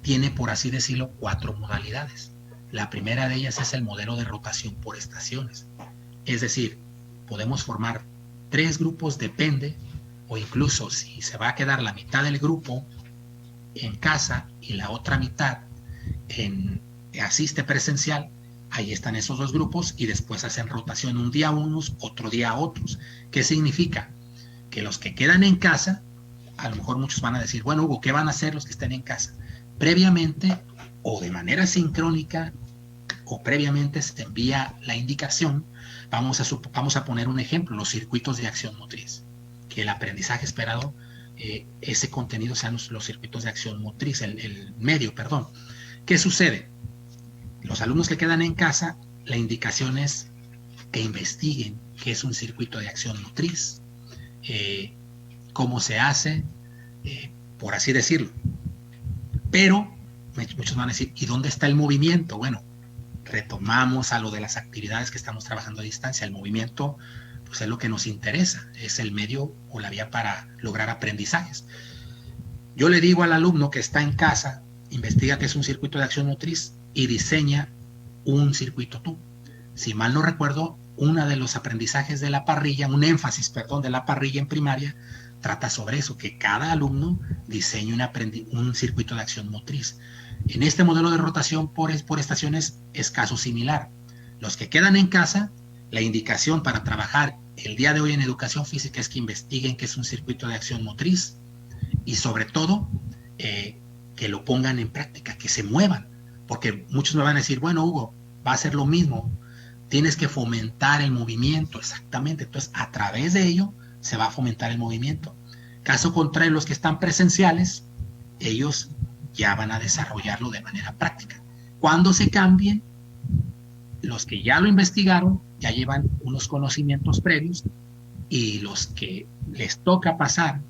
tiene, por así decirlo, 4 modalidades. La primera de ellas es el modelo de rotación por estaciones. Es decir, podemos formar 3 grupos, depende, o incluso si se va a quedar la mitad del grupo en casa y la otra mitad asiste presencial, ahí están esos 2 grupos y después hacen rotación un día a unos, otro día a otros. ¿Qué significa? Que los que quedan en casa, a lo mejor muchos van a decir, bueno, Hugo, ¿qué van a hacer los que estén en casa? Previamente o de manera sincrónica o previamente se envía la indicación. Vamos a poner un ejemplo, los circuitos de acción motriz, que el aprendizaje esperado, ese contenido sean los circuitos de acción motriz, el medio, perdón. ¿Qué sucede? Los alumnos que quedan en casa, la indicación es que investiguen qué es un circuito de acción motriz, cómo se hace, por así decirlo. Pero muchos van a decir, ¿y dónde está el movimiento? Bueno, retomamos a lo de las actividades que estamos trabajando a distancia. El movimiento, pues es lo que nos interesa, es el medio o la vía para lograr aprendizajes. Yo le digo al alumno que está en casa, investiga qué es un circuito de acción motriz y diseña un circuito tú. Si mal no recuerdo, uno de los aprendizajes de la parrilla, un énfasis, perdón, de la parrilla en primaria, trata sobre eso, que cada alumno diseñe un circuito de acción motriz. En este modelo de rotación por estaciones es caso similar. Los que quedan en casa, la indicación para trabajar el día de hoy en educación física es que investiguen qué es un circuito de acción motriz y sobre todo que lo pongan en práctica, que se muevan, porque muchos me van a decir, bueno, Hugo, va a ser lo mismo, tienes que fomentar el movimiento, exactamente. Entonces, a través de ello se va a fomentar el movimiento. Caso contrario, los que están presenciales, ellos ya van a desarrollarlo de manera práctica. Cuando se cambien, los que ya lo investigaron ya llevan unos conocimientos previos y los que les toca pasar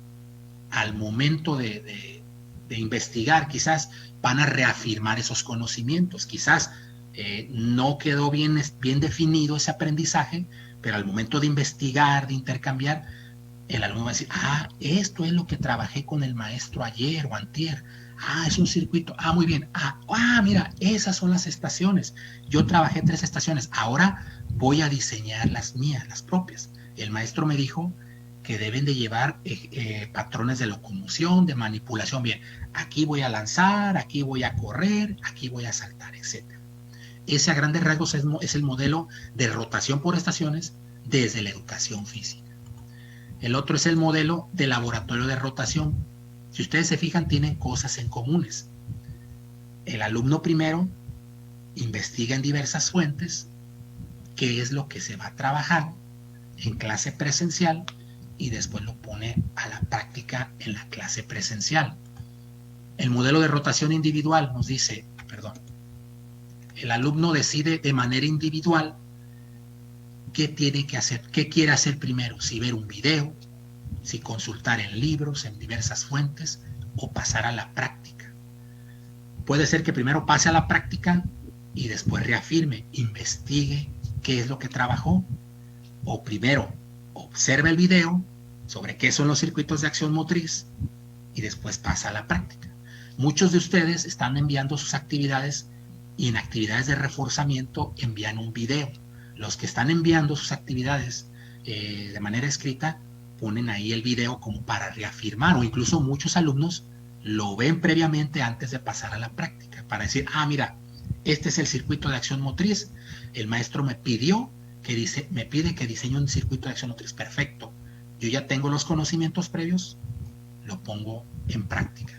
al momento de investigar, quizás van a reafirmar esos conocimientos. Quizás no quedó bien definido ese aprendizaje, pero al momento de investigar, de intercambiar, el alumno va a decir, esto es lo que trabajé con el maestro ayer o antier. Es un circuito. Muy bien. Mira, esas son las estaciones. Yo trabajé 3 estaciones. Ahora voy a diseñar las mías, las propias. El maestro me dijo que deben de llevar patrones de locomoción, de manipulación. Bien, aquí voy a lanzar, aquí voy a correr, aquí voy a saltar, etc. Ese a grandes rasgos es el modelo de rotación por estaciones desde la educación física. El otro es el modelo de laboratorio de rotación. Si ustedes se fijan, tienen cosas en comunes. El alumno primero investiga en diversas fuentes qué es lo que se va a trabajar en clase presencial y después lo pone a la práctica en la clase presencial. El modelo de rotación individual nos dice, el alumno decide de manera individual qué tiene que hacer, qué quiere hacer primero, si ver un video, si consultar en libros, en diversas fuentes, o pasar a la práctica. Puede ser que primero pase a la práctica y después reafirme, investigue qué es lo que trabajó, o primero observe el video sobre qué son los circuitos de acción motriz y después pasa a la práctica. Muchos de ustedes están enviando sus actividades y en actividades de reforzamiento envían un video. Los que están enviando sus actividades de manera escrita ponen ahí el video como para reafirmar, o incluso muchos alumnos lo ven previamente antes de pasar a la práctica para decir, mira, este es el circuito de acción motriz, el maestro me pide que diseñe un circuito de acción motriz. Perfecto, yo ya tengo los conocimientos previos, lo pongo en práctica.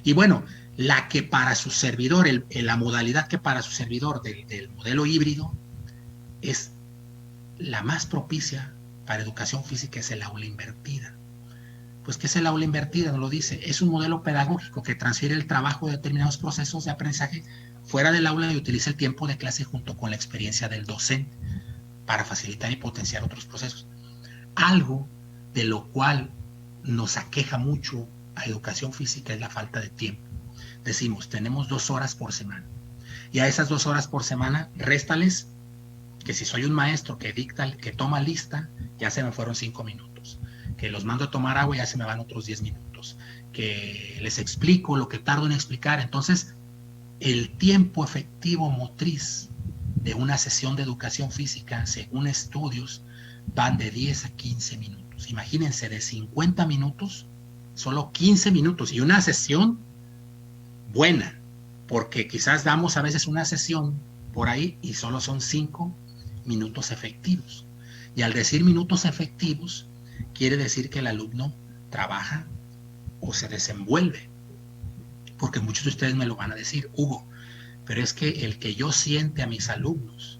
Y bueno, la que para su servidor, la modalidad que para su servidor del modelo híbrido es la más propicia para educación física, es el aula invertida. Pues, ¿qué es el aula invertida? Nos lo dice. Es un modelo pedagógico que transfiere el trabajo de determinados procesos de aprendizaje fuera del aula y utiliza el tiempo de clase junto con la experiencia del docente para facilitar y potenciar otros procesos. Algo de lo cual nos aqueja mucho a educación física es la falta de tiempo. Decimos, tenemos 2 horas por semana. Y a esas 2 horas por semana, réstales que si soy un maestro que dicta, que toma lista, ya se me fueron 5 minutos. Que los mando a tomar agua, ya se me van otros 10 minutos. Que les explico lo que tardo en explicar. Entonces, el tiempo efectivo motriz de una sesión de educación física, según estudios, van de 10 a 15 minutos. Imagínense, de 50 minutos, solo 15 minutos. Y una sesión buena, porque quizás damos a veces una sesión por ahí y solo son 5 minutos efectivos. Y al decir minutos efectivos, quiere decir que el alumno trabaja o se desenvuelve. Porque muchos de ustedes me lo van a decir, Hugo, pero es que el que yo siente a mis alumnos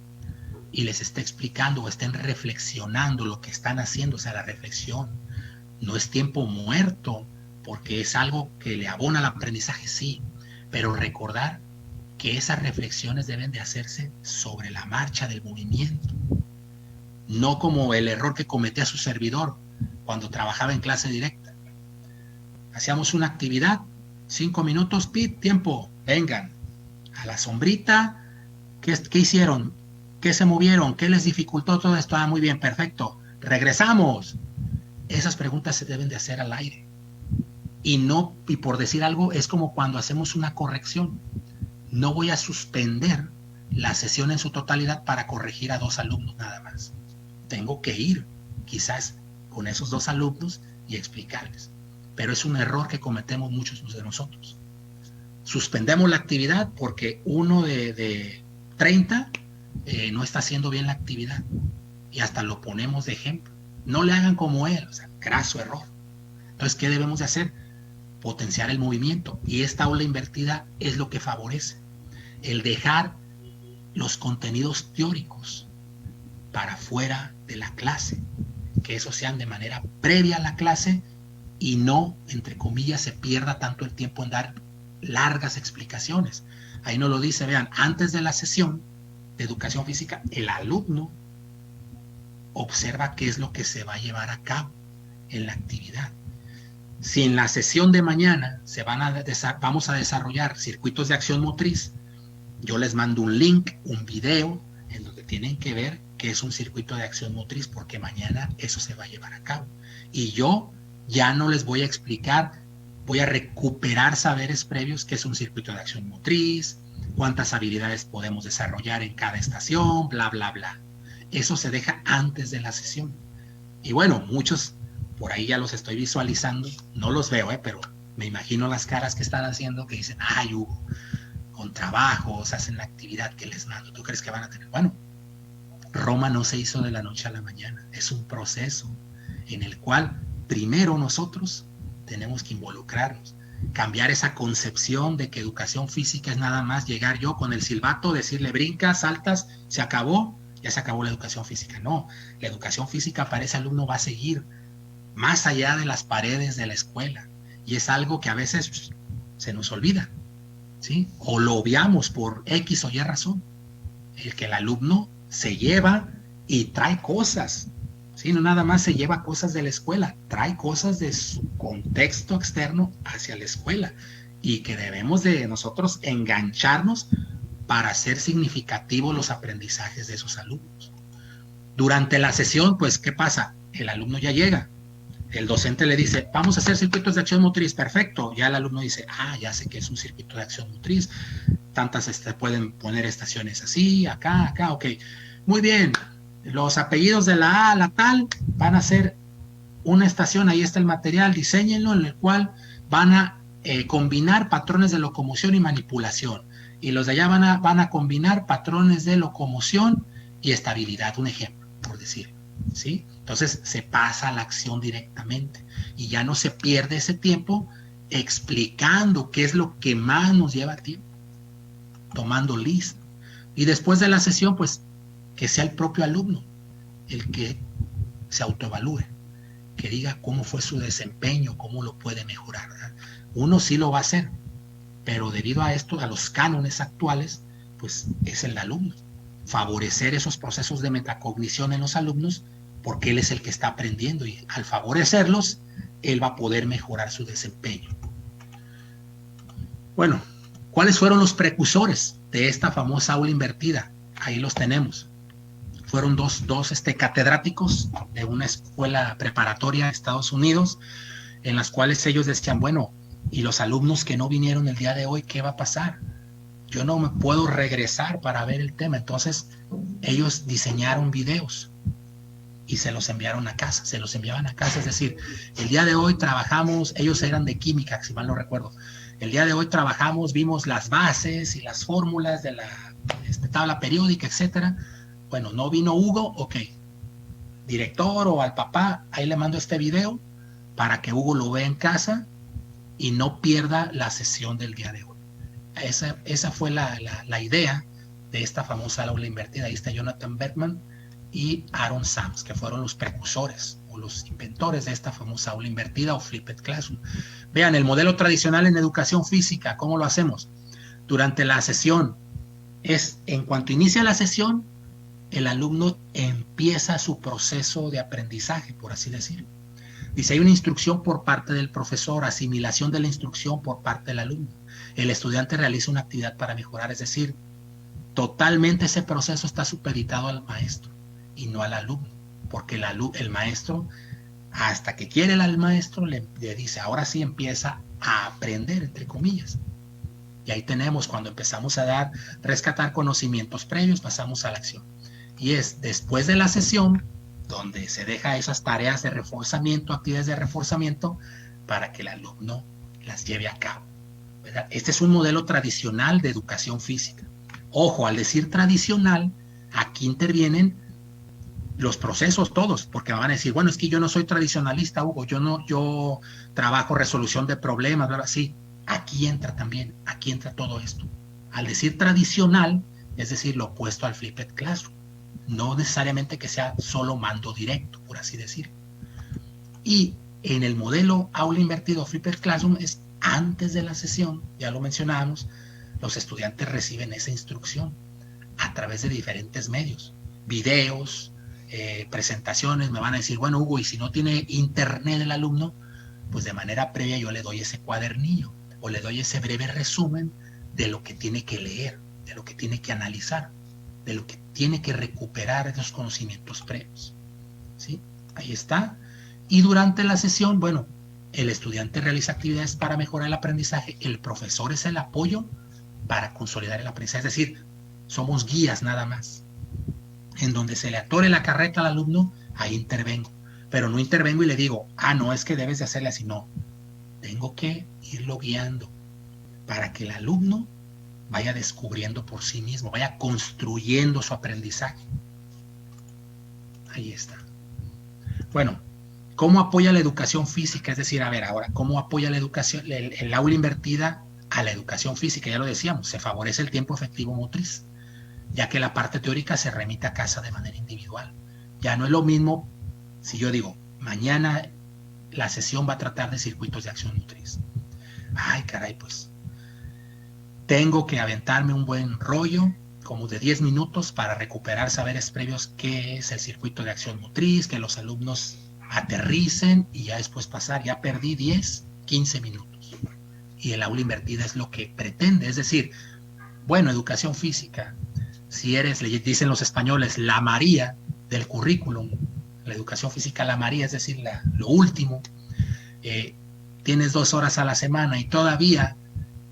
y les esté explicando o estén reflexionando lo que están haciendo, o sea, la reflexión, no es tiempo muerto, porque es algo que le abona al aprendizaje, sí, pero recordar que esas reflexiones deben de hacerse sobre la marcha del movimiento, no como el error que cometía su servidor cuando trabajaba en clase directa. Hacíamos una actividad, 5 minutos, pit, tiempo, vengan, a la sombrita, ¿qué hicieron? ¿Qué se movieron? ¿Qué les dificultó todo esto? Muy bien, perfecto, regresamos. Esas preguntas se deben de hacer al aire. Y por decir algo, es como cuando hacemos una corrección. No voy a suspender la sesión en su totalidad para corregir a 2 alumnos nada más. Tengo que ir, quizás, con esos 2 alumnos y explicarles. Pero es un error que cometemos muchos de nosotros. Suspendemos la actividad porque uno de 30 no está haciendo bien la actividad. Y hasta lo ponemos de ejemplo. No le hagan como él, o sea, graso error. Entonces, ¿qué debemos de hacer? Potenciar el movimiento. Y esta aula invertida es lo que favorece. El dejar los contenidos teóricos para fuera de la clase. Que esos sean de manera previa a la clase y no, entre comillas, se pierda tanto el tiempo en dar largas explicaciones. Ahí nos lo dice, vean, antes de la sesión de educación física, el alumno observa qué es lo que se va a llevar a cabo en la actividad. Si en la sesión de mañana vamos a desarrollar circuitos de acción motriz, yo les mando un link, un video, en donde tienen que ver qué es un circuito de acción motriz, porque mañana eso se va a llevar a cabo. Y yo ya no les voy a explicar, voy a recuperar saberes previos, qué es un circuito de acción motriz, cuántas habilidades podemos desarrollar en cada estación, bla, bla, bla. Eso se deja antes de la sesión. Y bueno, muchos por ahí ya los estoy visualizando, no los veo, pero me imagino las caras que están haciendo, que dicen, ay, Hugo, con trabajos, hacen la actividad que les mando, ¿tú crees que van a tener? Bueno, Roma no se hizo de la noche a la mañana, es un proceso en el cual primero nosotros tenemos que involucrarnos, cambiar esa concepción de que educación física es nada más llegar yo con el silbato, decirle brincas, saltas, se acabó, ya se acabó la educación física. No, la educación física para ese alumno va a seguir más allá de las paredes de la escuela, y es algo que a veces se nos olvida, ¿sí? O lo obviamos por X o Y razón. El que el alumno se lleva y trae cosas, ¿sí? No nada más se lleva cosas de la escuela, trae cosas de su contexto externo hacia la escuela, y que debemos de nosotros engancharnos para hacer significativos los aprendizajes de esos alumnos. Durante la sesión, pues, ¿qué pasa? El alumno ya llega, el docente le dice, vamos a hacer circuitos de acción motriz, perfecto. Ya el alumno dice, ya sé que es un circuito de acción motriz, tantas pueden poner estaciones así, acá, ok. Muy bien, los apellidos de la A a la tal van a ser una estación, ahí está el material, diséñenlo, en el cual van a combinar patrones de locomoción y manipulación. Y los de allá van a combinar patrones de locomoción y estabilidad, un ejemplo, por decir, ¿sí? Entonces se pasa a la acción directamente y ya no se pierde ese tiempo explicando qué es lo que más nos lleva tiempo, tomando lista. Y después de la sesión, pues, que sea el propio alumno el que se autoevalúe, que diga cómo fue su desempeño, cómo lo puede mejorar, ¿verdad? Uno sí lo va a hacer, pero debido a esto, a los cánones actuales, pues es el alumno. Favorecer esos procesos de metacognición en los alumnos, porque él es el que está aprendiendo y al favorecerlos, él va a poder mejorar su desempeño. Bueno, ¿cuáles fueron los precursores de esta famosa aula invertida? Ahí los tenemos. Fueron dos catedráticos de una escuela preparatoria de Estados Unidos, en las cuales ellos decían, bueno, ¿y los alumnos que no vinieron el día de hoy, qué va a pasar? Yo no me puedo regresar para ver el tema. Entonces, ellos diseñaron videos y se los enviaron a casa, es decir, el día de hoy trabajamos, ellos eran de química, si mal no recuerdo, el día de hoy trabajamos, vimos las bases y las fórmulas de la tabla periódica, etcétera. Bueno, no vino Hugo, ok, director o al papá, ahí le mando este video para que Hugo lo vea en casa y no pierda la sesión del día de hoy. Esa fue la idea de esta famosa aula invertida. Ahí está Jonathan Bergman y Aaron Sams, que fueron los precursores o los inventores de esta famosa aula invertida o Flipped Classroom. Vean, el modelo tradicional en educación física, ¿cómo lo hacemos? Durante la sesión, en cuanto inicia la sesión, el alumno empieza su proceso de aprendizaje, por así decirlo. Dice, hay una instrucción por parte del profesor, asimilación de la instrucción por parte del alumno. El estudiante realiza una actividad para mejorar, es decir, totalmente ese proceso está supeditado al maestro y no al alumno, porque el maestro, hasta que quiere el maestro, le dice, ahora sí empieza a aprender, entre comillas. Y ahí tenemos, cuando empezamos a rescatar conocimientos previos, pasamos a la acción. Y es después de la sesión donde se deja esas tareas de reforzamiento, actividades de reforzamiento, para que el alumno las lleve a cabo, ¿verdad? Este es un modelo tradicional de educación física. Ojo, al decir tradicional, aquí intervienen los procesos todos, porque van a decir, bueno, es que yo no soy tradicionalista, Hugo, yo trabajo resolución de problemas, ¿verdad? Sí, aquí entra también, aquí entra todo esto. Al decir tradicional, es decir, lo opuesto al Flipped Classroom. No necesariamente que sea solo mando directo, por así decir. Y en el modelo aula invertido Flipped Classroom es antes de la sesión, ya lo mencionábamos, los estudiantes reciben esa instrucción a través de diferentes medios, videos, presentaciones. Me van a decir, bueno, Hugo, y si no tiene internet el alumno, pues de manera previa yo le doy ese cuadernillo o le doy ese breve resumen de lo que tiene que leer, de lo que tiene que analizar, de lo que tiene que recuperar esos conocimientos previos, ¿sí? Ahí está. Y durante la sesión, bueno, el estudiante realiza actividades para mejorar el aprendizaje, el profesor es el apoyo para consolidar el aprendizaje, es decir, somos guías nada más. En donde se le atore la carreta al alumno, ahí intervengo, pero no intervengo y le digo, no, es que debes de hacerle así, no, tengo que irlo guiando para que el alumno vaya descubriendo por sí mismo, vaya construyendo su aprendizaje. Ahí está. Bueno, ¿cómo apoya la educación física? Es decir, a ver, ahora, ¿cómo apoya la educación, el aula invertida a la educación física? Ya lo decíamos, se favorece el tiempo efectivo motriz, ya que la parte teórica se remite a casa de manera individual. Ya no es lo mismo si yo digo, mañana la sesión va a tratar de circuitos de acción motriz. Ay, caray, pues tengo que aventarme un buen rollo, como de 10 minutos, para recuperar saberes previos, qué es el circuito de acción motriz, que los alumnos aterricen y ya después pasar. Ya perdí 10, 15 minutos. Y el aula invertida es lo que pretende, es decir, bueno, educación física, si eres, le dicen los españoles, la María del currículum, la educación física la María, es decir, lo último, tienes 2 horas a la semana y todavía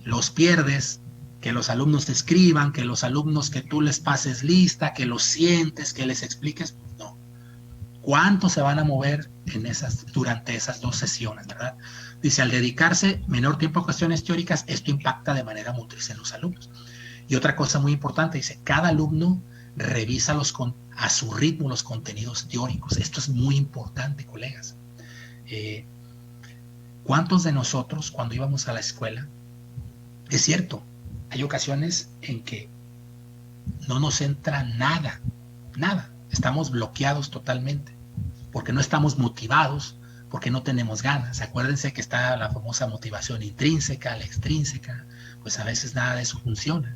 los pierdes, que los alumnos te escriban, que los alumnos que tú les pases lista, que los sientes, que les expliques, no. ¿Cuánto se van a mover durante esas 2 sesiones, verdad? Dice, al dedicarse menor tiempo a cuestiones teóricas, esto impacta de manera motriz en los alumnos. Y otra cosa muy importante, dice, cada alumno revisa a su ritmo los contenidos teóricos. Esto es muy importante, colegas. ¿Cuántos de nosotros, cuando íbamos a la escuela, es cierto, hay ocasiones en que no nos entra nada, estamos bloqueados totalmente, porque no estamos motivados, porque no tenemos ganas? Acuérdense que está la famosa motivación intrínseca, la extrínseca, pues a veces nada de eso funciona.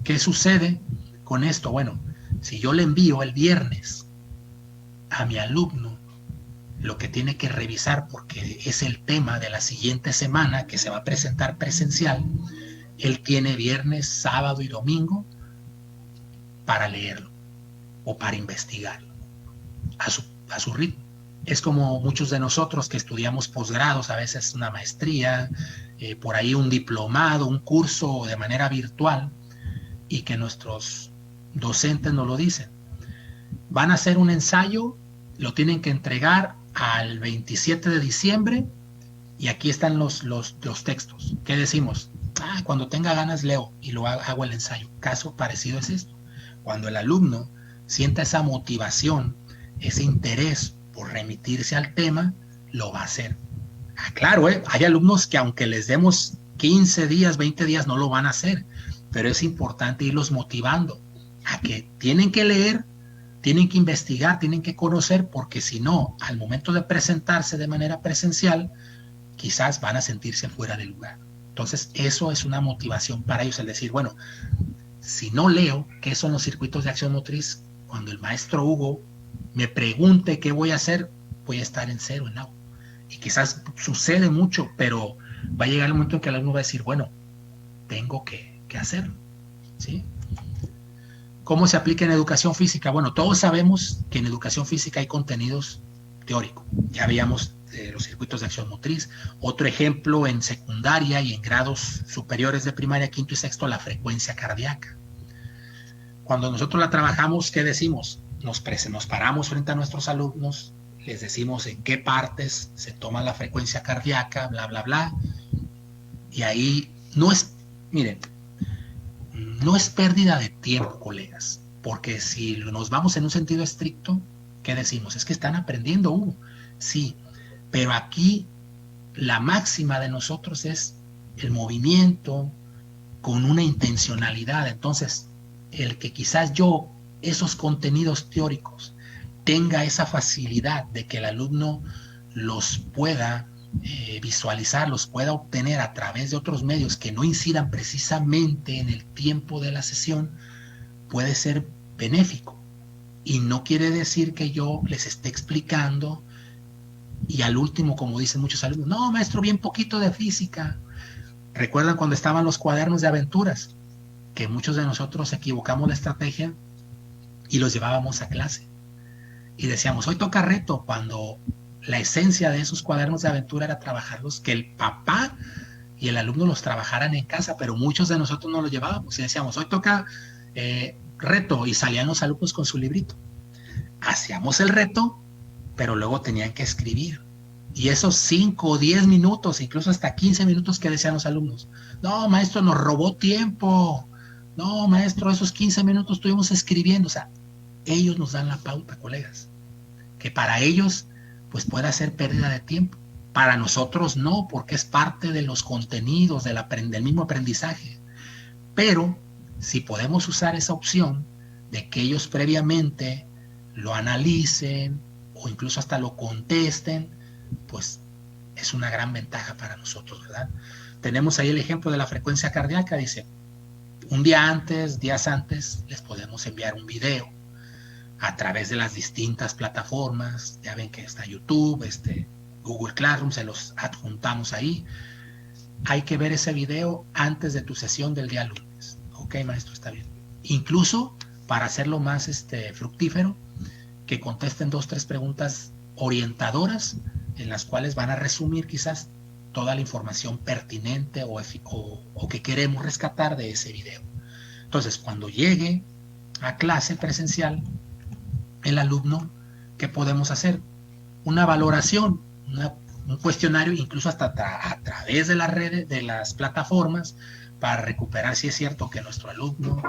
¿Qué sucede con esto? Bueno, si yo le envío el viernes a mi alumno lo que tiene que revisar, porque es el tema de la siguiente semana que se va a presentar presencial, él tiene viernes, sábado y domingo para leerlo o para investigarlo a su ritmo. Es como muchos de nosotros que estudiamos posgrados, a veces una maestría, por ahí un diplomado, un curso de manera virtual, y que nuestros docentes nos lo dicen. Van a hacer un ensayo, lo tienen que entregar al 27 de diciembre y aquí están los textos. ¿Qué decimos? Cuando tenga ganas leo y lo hago el ensayo. Caso parecido es esto. Cuando el alumno sienta esa motivación, ese interés por remitirse al tema, lo va a hacer. Claro, hay alumnos que aunque les demos 15 días, 20 días, no lo van a hacer, pero es importante irlos motivando a que tienen que leer, tienen que investigar, tienen que conocer, porque si no, al momento de presentarse de manera presencial, quizás van a sentirse fuera de lugar. Entonces, eso es una motivación para ellos, el decir, bueno, si no leo qué son los circuitos de acción motriz, cuando el maestro Hugo me pregunte qué voy a hacer, voy a estar en cero, en agua. Y quizás sucede mucho, pero va a llegar el momento en que el alumno va a decir, bueno, tengo que hacerlo, ¿sí? ¿Cómo se aplica en educación física? Bueno, todos sabemos que en educación física hay contenidos teóricos. Ya veíamos los circuitos de acción motriz. Otro ejemplo en secundaria y en grados superiores de primaria, quinto y sexto, la frecuencia cardíaca. Cuando nosotros la trabajamos, ¿qué decimos? Nos paramos frente a nuestros alumnos, les decimos en qué partes se toma la frecuencia cardíaca, bla, bla, bla. Y ahí no es, miren, no es pérdida de tiempo, colegas, porque si nos vamos en un sentido estricto, ¿qué decimos? Es que están aprendiendo, sí, pero aquí la máxima de nosotros es el movimiento con una intencionalidad. Entonces, el que quizás yo, esos contenidos teóricos, tenga esa facilidad de que el alumno los pueda visualizar, los pueda obtener a través de otros medios que no incidan precisamente en el tiempo de la sesión, puede ser benéfico. Y no quiere decir que yo les esté explicando y al último, como dicen muchos alumnos, no, maestro, bien poquito de física. ¿Recuerdan cuando estaban los cuadernos de aventuras? Que muchos de nosotros equivocamos la estrategia y los llevábamos a clase. Y decíamos, hoy toca reto, cuando la esencia de esos cuadernos de aventura era trabajarlos, que el papá y el alumno los trabajaran en casa, pero muchos de nosotros no los llevábamos y decíamos, hoy toca reto, y salían los alumnos con su librito. Hacíamos el reto, pero luego tenían que escribir. Y esos 5 o 10 minutos, incluso hasta 15 minutos que decían los alumnos, no, maestro, nos robó tiempo. No, maestro, esos 15 minutos estuvimos escribiendo. O sea, ellos nos dan la pauta, colegas, que para ellos pues puede ser pérdida de tiempo. Para nosotros no, porque es parte de los contenidos del mismo aprendizaje. Pero si podemos usar esa opción de que ellos previamente lo analicen o incluso hasta lo contesten, pues es una gran ventaja para nosotros, ¿verdad? Tenemos ahí el ejemplo de la frecuencia cardíaca. Dice, un día antes, días antes, les podemos enviar un video a través de las distintas plataformas. Ya ven que está YouTube, Google Classroom, se los adjuntamos ahí. Hay que ver ese video antes de tu sesión del día lunes. Ok, maestro, está bien. Incluso, para hacerlo más fructífero, que contesten 2, 3 preguntas orientadoras en las cuales van a resumir quizás toda la información pertinente o que queremos rescatar de ese video. Entonces, cuando llegue a clase presencial, el alumno, ¿qué podemos hacer? Una valoración, un cuestionario, incluso hasta a través de las redes, de las plataformas, para recuperar si es cierto que nuestro alumno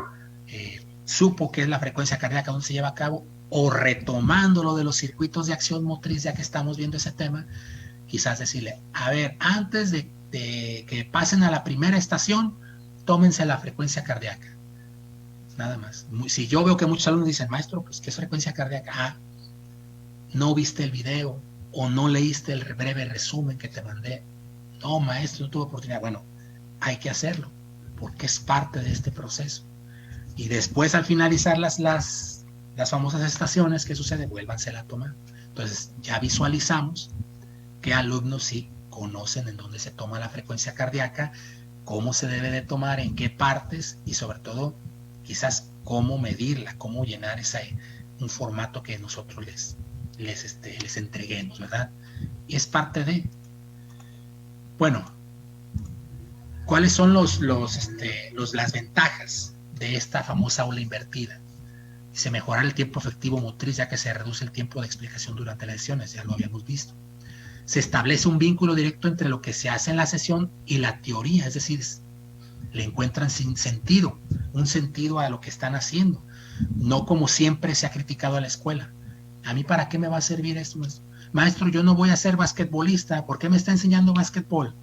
supo qué es la frecuencia cardíaca, dónde se lleva a cabo, o retomando lo de los circuitos de acción motriz, ya que estamos viendo ese tema, quizás decirle, a ver, antes de que pasen a la primera estación, tómense la frecuencia cardíaca. Nada más. Si yo veo que muchos alumnos dicen, maestro, pues ¿qué es frecuencia cardíaca? Ah, no viste el video o no leíste el breve resumen que te mandé. No, maestro, no tuve oportunidad. Bueno, hay que hacerlo porque es parte de este proceso. Y después, al finalizar las famosas estaciones, ¿qué sucede? Vuélvansela a tomar. Entonces, ya visualizamos qué alumnos sí conocen en dónde se toma la frecuencia cardíaca, cómo se debe de tomar, en qué partes y sobre todo, quizás cómo medirla, cómo llenar un formato que nosotros les entreguemos, ¿verdad? Y es parte de... Bueno, ¿cuáles son las ventajas de esta famosa aula invertida? Dice, mejorar el tiempo efectivo motriz, ya que se reduce el tiempo de explicación durante las sesiones, ya lo habíamos visto. Se establece un vínculo directo entre lo que se hace en la sesión y la teoría, es decir, le encuentran sin sentido, un sentido a lo que están haciendo, no como siempre se ha criticado a la escuela. ¿A mí para qué me va a servir esto? Maestro, yo no voy a ser basquetbolista, ¿por qué me está enseñando basquetbol?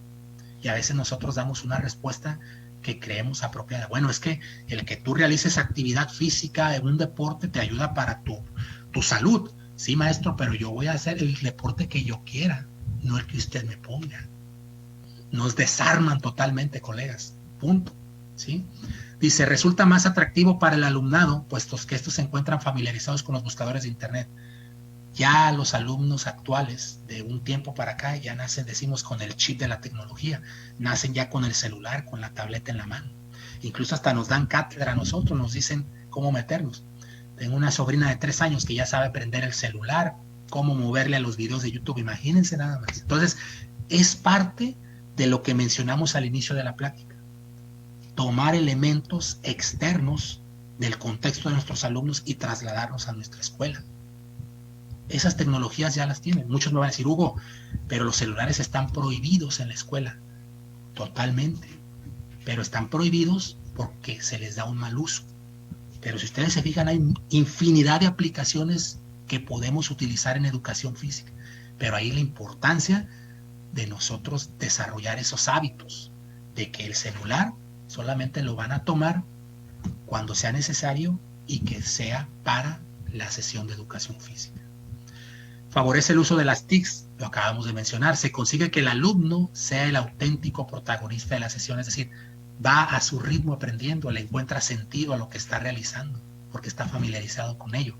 Y a veces nosotros damos una respuesta que creemos apropiada. Bueno, es que el que tú realices actividad física en un deporte te ayuda para tu salud. Sí, maestro, pero yo voy a hacer el deporte que yo quiera, no el que usted me ponga. Nos desarman totalmente, colegas. Punto. ¿Sí? Dice, resulta más atractivo para el alumnado, puesto que estos se encuentran familiarizados con los buscadores de Internet. Ya los alumnos actuales, de un tiempo para acá, ya nacen, decimos, con el chip de la tecnología, nacen ya con el celular, con la tableta en la mano. Incluso hasta nos dan cátedra a nosotros, nos dicen cómo meternos. Tengo una sobrina de 3 años que ya sabe prender el celular, cómo moverle a los videos de YouTube, imagínense nada más. Entonces, es parte de lo que mencionamos al inicio de la plática. Tomar elementos externos del contexto de nuestros alumnos y trasladarnos a nuestra escuela. Esas tecnologías ya las tienen. Muchos me van a decir, Hugo, pero los celulares están prohibidos en la escuela. Totalmente. Pero están prohibidos porque se les da un mal uso. Pero si ustedes se fijan, hay infinidad de aplicaciones que podemos utilizar en educación física. Pero ahí la importancia de nosotros desarrollar esos hábitos, de que el celular solamente lo van a tomar cuando sea necesario y que sea para la sesión de educación física. Favorece el uso de las TICs, lo acabamos de mencionar. Se consigue que el alumno sea el auténtico protagonista de la sesión, es decir, va a su ritmo aprendiendo, le encuentra sentido a lo que está realizando, porque está familiarizado con ello.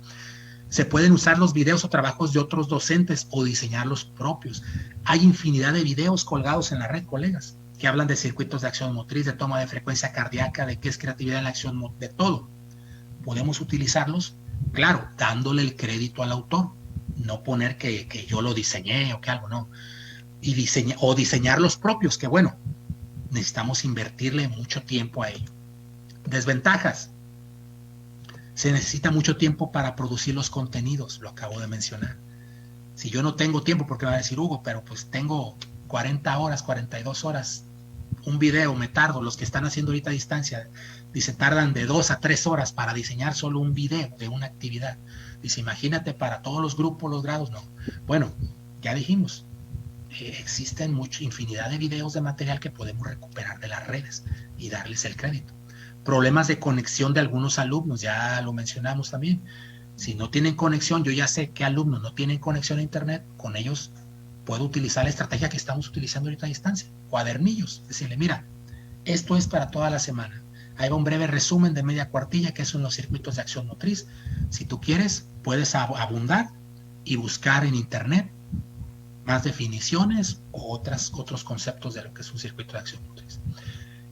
Se pueden usar los videos o trabajos de otros docentes o diseñar los propios. Hay infinidad de videos colgados en la red, colegas, que hablan de circuitos de acción motriz, de toma de frecuencia cardíaca, de qué es creatividad en la acción, de todo. Podemos utilizarlos, claro, dándole el crédito al autor, no poner que yo lo diseñé o que algo, no. Y diseñar los propios, que bueno, necesitamos invertirle mucho tiempo a ello. Desventajas. Se necesita mucho tiempo para producir los contenidos, lo acabo de mencionar. Si yo no tengo tiempo, porque me va a decir Hugo, pero pues tengo 40 horas, 42 horas, un video me tardo, los que están haciendo ahorita a distancia, dice, tardan de 2 a 3 horas para diseñar solo un video de una actividad. Dice, imagínate para todos los grupos, los grados, no. Bueno, ya dijimos, existen infinidad de videos de material que podemos recuperar de las redes y darles el crédito. Problemas de conexión de algunos alumnos, ya lo mencionamos también. Si no tienen conexión, yo ya sé qué alumnos no tienen conexión a internet, con ellos puedo utilizar la estrategia que estamos utilizando ahorita a distancia, cuadernillos, decirle, mira, esto es para toda la semana. Ahí va un breve resumen de media cuartilla, que son los circuitos de acción motriz. Si tú quieres, puedes abundar y buscar en internet más definiciones o otros conceptos de lo que es un circuito de acción motriz.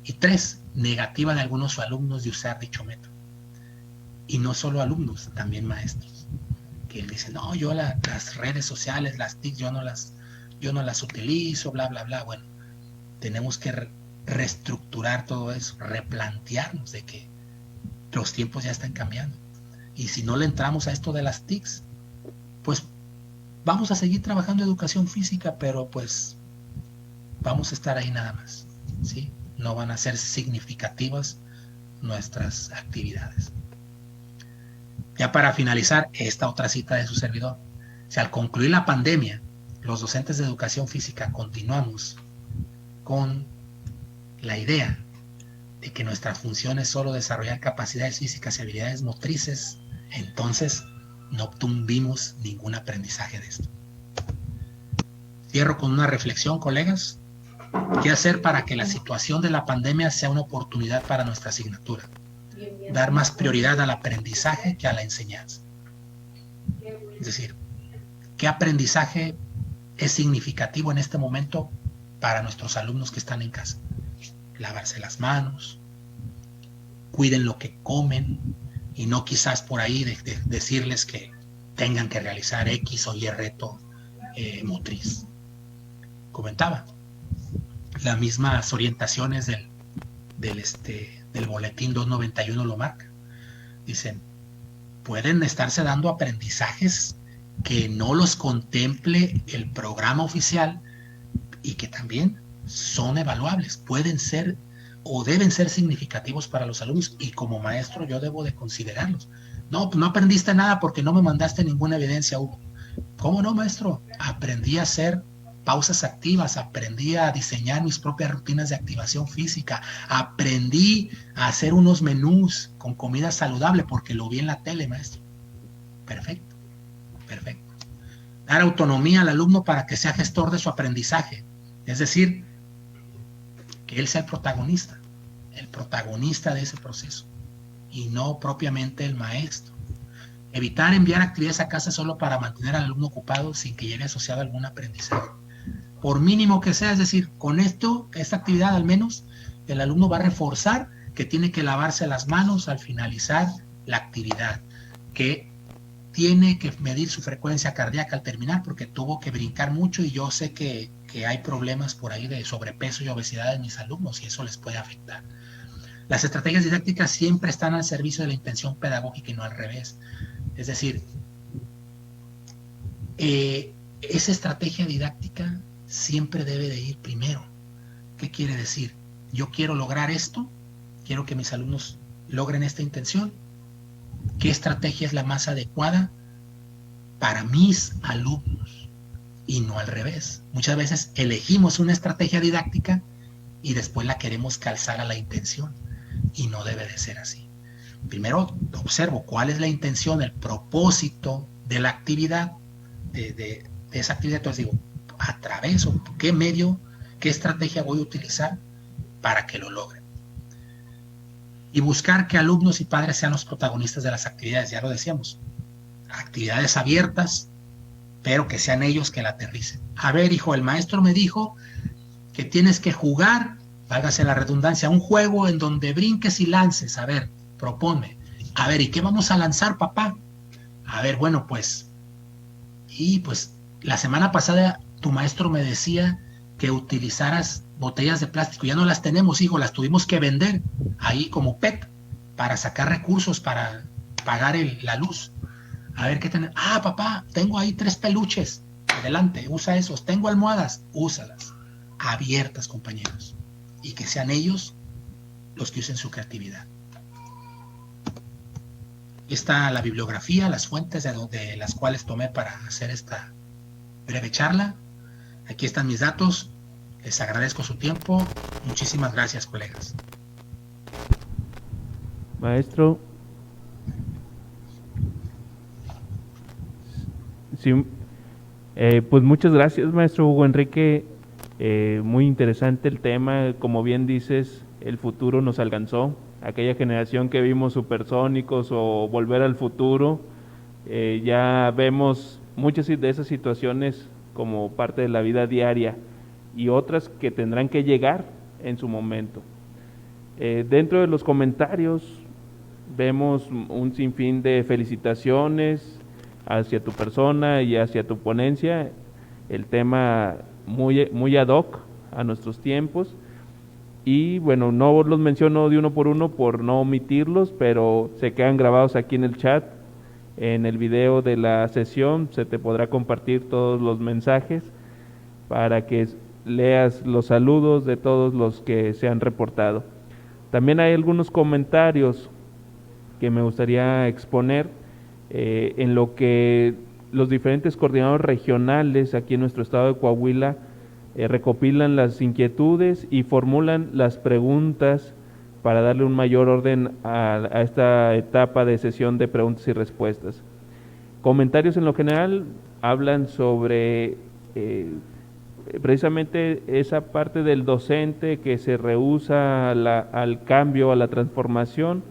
Y 3, negativa de algunos alumnos de usar dicho método. Y no solo alumnos, también maestros, que él dice, no, yo las redes sociales, las TIC, yo no las utilizo, bla, bla, bla. Bueno, tenemos que reestructurar todo eso, replantearnos de que los tiempos ya están cambiando. Y si no le entramos a esto de las TICs, pues vamos a seguir trabajando educación física, pero pues vamos a estar ahí nada más, ¿sí? No van a ser significativas nuestras actividades. Ya para finalizar, esta otra cita de su servidor. Si al concluir la pandemia, los docentes de educación física continuamos con la idea de que nuestra función es solo desarrollar capacidades físicas y habilidades motrices, entonces no obtuvimos ningún aprendizaje de esto. Cierro con una reflexión, colegas. ¿Qué hacer para que la situación de la pandemia sea una oportunidad para nuestra asignatura? Dar más prioridad al aprendizaje que a la enseñanza. Es decir, ¿qué aprendizaje es significativo en este momento para nuestros alumnos que están en casa? Lavarse las manos, cuiden lo que comen y no quizás por ahí decirles que tengan que realizar X o Y reto motriz. Comentaba, las mismas orientaciones del boletín 291 lo marca. Dicen, pueden estarse dando aprendizajes que no los contemple el programa oficial y que también son evaluables, pueden ser o deben ser significativos para los alumnos, y como maestro yo debo de considerarlos. No, pues no aprendiste nada porque no me mandaste ninguna evidencia, Hugo. ¿Cómo no, maestro? Aprendí a hacer pausas activas, aprendí a diseñar mis propias rutinas de activación física, aprendí a hacer unos menús con comida saludable porque lo vi en la tele, maestro. Perfecto, perfecto. Dar autonomía al alumno para que sea gestor de su aprendizaje, es decir, que él sea el protagonista de ese proceso y no propiamente el maestro. Evitar enviar actividades a casa solo para mantener al alumno ocupado sin que lleve asociado algún aprendizaje. Por mínimo que sea, es decir, con esta actividad al menos, el alumno va a reforzar que tiene que lavarse las manos al finalizar la actividad, que tiene que medir su frecuencia cardíaca al terminar porque tuvo que brincar mucho, y yo sé que hay problemas por ahí de sobrepeso y obesidad en mis alumnos y eso les puede afectar. Las estrategias didácticas siempre están al servicio de la intención pedagógica y no al revés. Es decir, esa estrategia didáctica siempre debe de ir primero. ¿Qué quiere decir? Yo quiero lograr esto, quiero que mis alumnos logren esta intención. ¿Qué estrategia es la más adecuada para mis alumnos? Y no al revés. Muchas veces elegimos una estrategia didáctica y después la queremos calzar a la intención, y no debe de ser así. Primero observo cuál es la intención, el propósito de la actividad, de esa actividad. Entonces digo, a través o qué medio, qué estrategia voy a utilizar para que lo logren. Y buscar que alumnos y padres sean los protagonistas de las actividades, ya lo decíamos. Actividades abiertas, pero que sean ellos que la aterricen. A ver, hijo, el maestro me dijo que tienes que jugar, válgase la redundancia, un juego en donde brinques y lances. A ver, propone. A ver, ¿y qué vamos a lanzar, papá? A ver, bueno, pues la semana pasada tu maestro me decía que utilizaras botellas de plástico. Ya no las tenemos, hijo, las tuvimos que vender ahí como PET para sacar recursos para pagar la luz. A ver, ¿qué tenemos? Ah, papá, tengo ahí 3 peluches. Adelante, usa esos. Tengo almohadas, úsalas. Abiertas, compañeros. Y que sean ellos los que usen su creatividad. Está la bibliografía, las fuentes de las cuales tomé para hacer esta breve charla. Aquí están mis datos. Les agradezco su tiempo. Muchísimas gracias, colegas. Maestro. Sí, pues muchas gracias, maestro Hugo Enrique. Muy interesante el tema. Como bien dices, el futuro nos alcanzó. Aquella generación que vimos Supersónicos o Volver al Futuro, ya vemos muchas de esas situaciones como parte de la vida diaria, y otras que tendrán que llegar en su momento. Dentro de los comentarios vemos un sinfín de felicitaciones, hacia tu persona y hacia tu ponencia. El tema muy ad hoc a nuestros tiempos. Y bueno, no los menciono de uno por no omitirlos, pero se quedan grabados aquí en el chat. En el video de la sesión se te podrá compartir todos los mensajes para que leas los saludos de todos los que se han reportado. También hay algunos comentarios que me gustaría exponer en lo que los diferentes coordinadores regionales aquí en nuestro estado de Coahuila recopilan las inquietudes y formulan las preguntas para darle un mayor orden a esta etapa de sesión de preguntas y respuestas. Comentarios en lo general hablan sobre precisamente esa parte del docente que se rehúsa al cambio, a la transformación,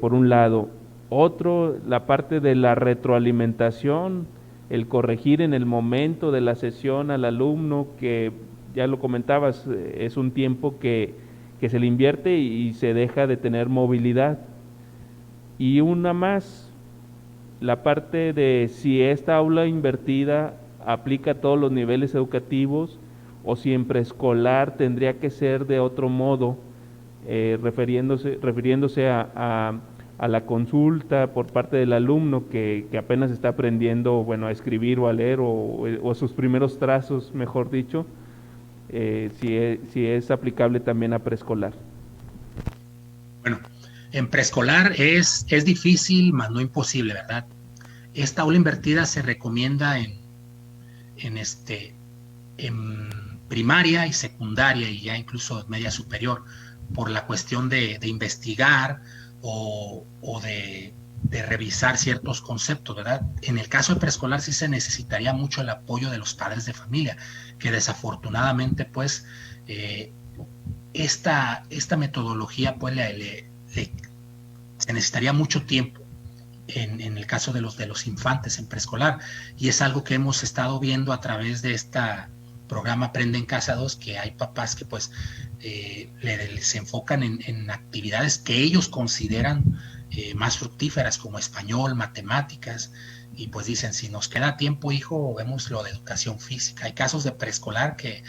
por un lado. Otro, la parte de la retroalimentación, el corregir en el momento de la sesión al alumno, que ya lo comentabas, es un tiempo que se le invierte y se deja de tener movilidad. Y una más, la parte de si esta aula invertida aplica a todos los niveles educativos o si en preescolar tendría que ser de otro modo, refiriéndose a la consulta por parte del alumno que apenas está aprendiendo, bueno, a escribir o a leer o sus primeros trazos, mejor dicho, si es aplicable también a preescolar. Bueno, en preescolar es difícil, mas no imposible, ¿verdad? Esta aula invertida se recomienda en primaria y secundaria y ya incluso media superior, por la cuestión de investigar o de revisar ciertos conceptos, ¿verdad? En el caso de preescolar sí se necesitaría mucho el apoyo de los padres de familia, que desafortunadamente pues esta metodología pues se necesitaría mucho tiempo en el caso de los infantes en preescolar, y es algo que hemos estado viendo a través de este programa Aprende en Casa 2, que hay papás que pues se enfocan en actividades que ellos consideran más fructíferas, como español, matemáticas, y pues dicen, si nos queda tiempo, hijo, vemos lo de educación física. Hay casos de preescolar que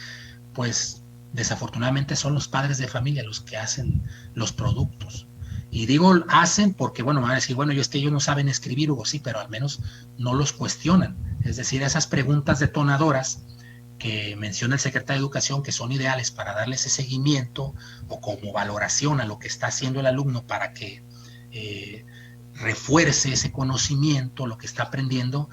pues desafortunadamente son los padres de familia los que hacen los productos. Y digo hacen porque, bueno, me van a decir, bueno, ellos no saben escribir, Hugo, sí, pero al menos no los cuestionan. Es decir, esas preguntas detonadoras que menciona el secretario de Educación, que son ideales para darle ese seguimiento o como valoración a lo que está haciendo el alumno para que refuerce ese conocimiento, lo que está aprendiendo,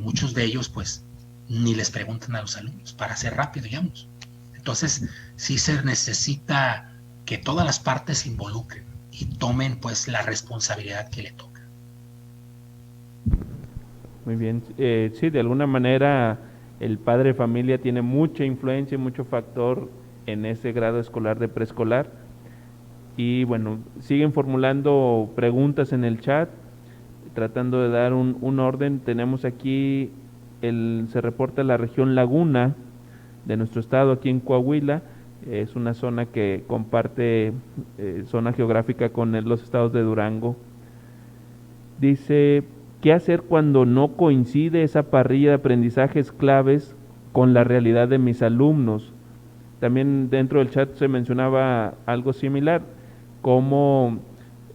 muchos de ellos pues ni les preguntan a los alumnos para ser rápido, digamos. Entonces sí se necesita que todas las partes se involucren y tomen pues la responsabilidad que le toca. Muy bien, sí, de alguna manera el padre de familia tiene mucha influencia y mucho factor en ese grado escolar de preescolar. Y bueno, siguen formulando preguntas en el chat, tratando de dar un orden. Tenemos aquí, se reporta la región Laguna de nuestro estado aquí en Coahuila. Es una zona que comparte zona geográfica con los estados de Durango. Dice, ¿qué hacer cuando no coincide esa parrilla de aprendizajes claves con la realidad de mis alumnos? También dentro del chat se mencionaba algo similar, cómo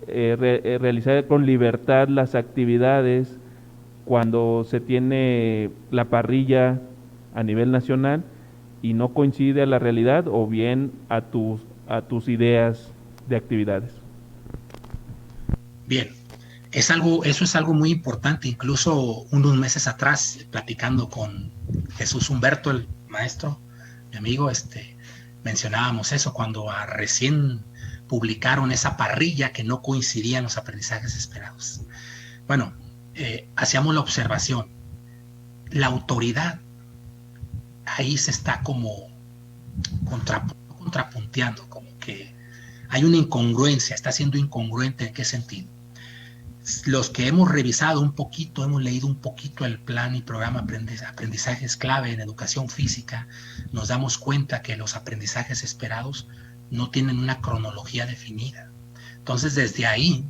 realizar con libertad las actividades cuando se tiene la parrilla a nivel nacional y no coincide a la realidad o bien a tus ideas de actividades. Bien. Eso es algo muy importante. Incluso unos meses atrás, platicando con Jesús Humberto, el maestro, mi amigo, mencionábamos eso cuando recién publicaron esa parrilla que no coincidían los aprendizajes esperados. Bueno, hacíamos la observación. La autoridad ahí se está como contrapunteando, como que hay una incongruencia, está siendo incongruente. ¿En qué sentido? Los que hemos revisado un poquito, hemos leído un poquito el plan y programa Aprendizajes Clave en Educación Física, nos damos cuenta que los aprendizajes esperados no tienen una cronología definida. Entonces, desde ahí,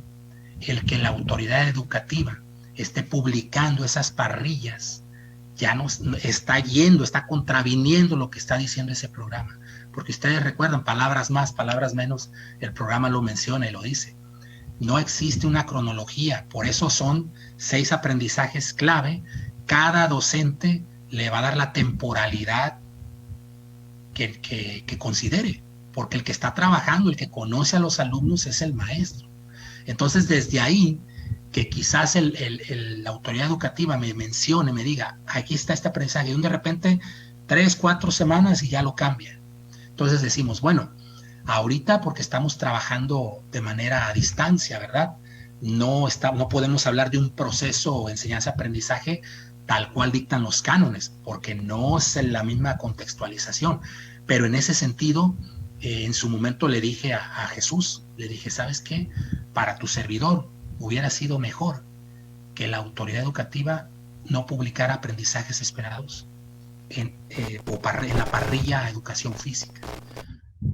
el que la autoridad educativa esté publicando esas parrillas, ya no está yendo, está contraviniendo lo que está diciendo ese programa. Porque ustedes recuerdan, palabras más, palabras menos, el programa lo menciona y lo dice. No existe una cronología, por eso son 6 aprendizajes clave. Cada docente le va a dar la temporalidad que considere, porque el que está trabajando, el que conoce a los alumnos es el maestro. Entonces, desde ahí, que quizás la autoridad educativa me mencione, me diga, aquí está este aprendizaje, y de repente 3, 4 semanas y ya lo cambia. Entonces decimos, bueno, ahorita porque estamos trabajando de manera a distancia, ¿verdad? No podemos hablar de un proceso o enseñanza-aprendizaje tal cual dictan los cánones, porque no es la misma contextualización. Pero en ese sentido, en su momento le dije a Jesús, le dije, ¿sabes qué? Para tu servidor hubiera sido mejor que la autoridad educativa no publicara aprendizajes esperados en la parrilla educación física,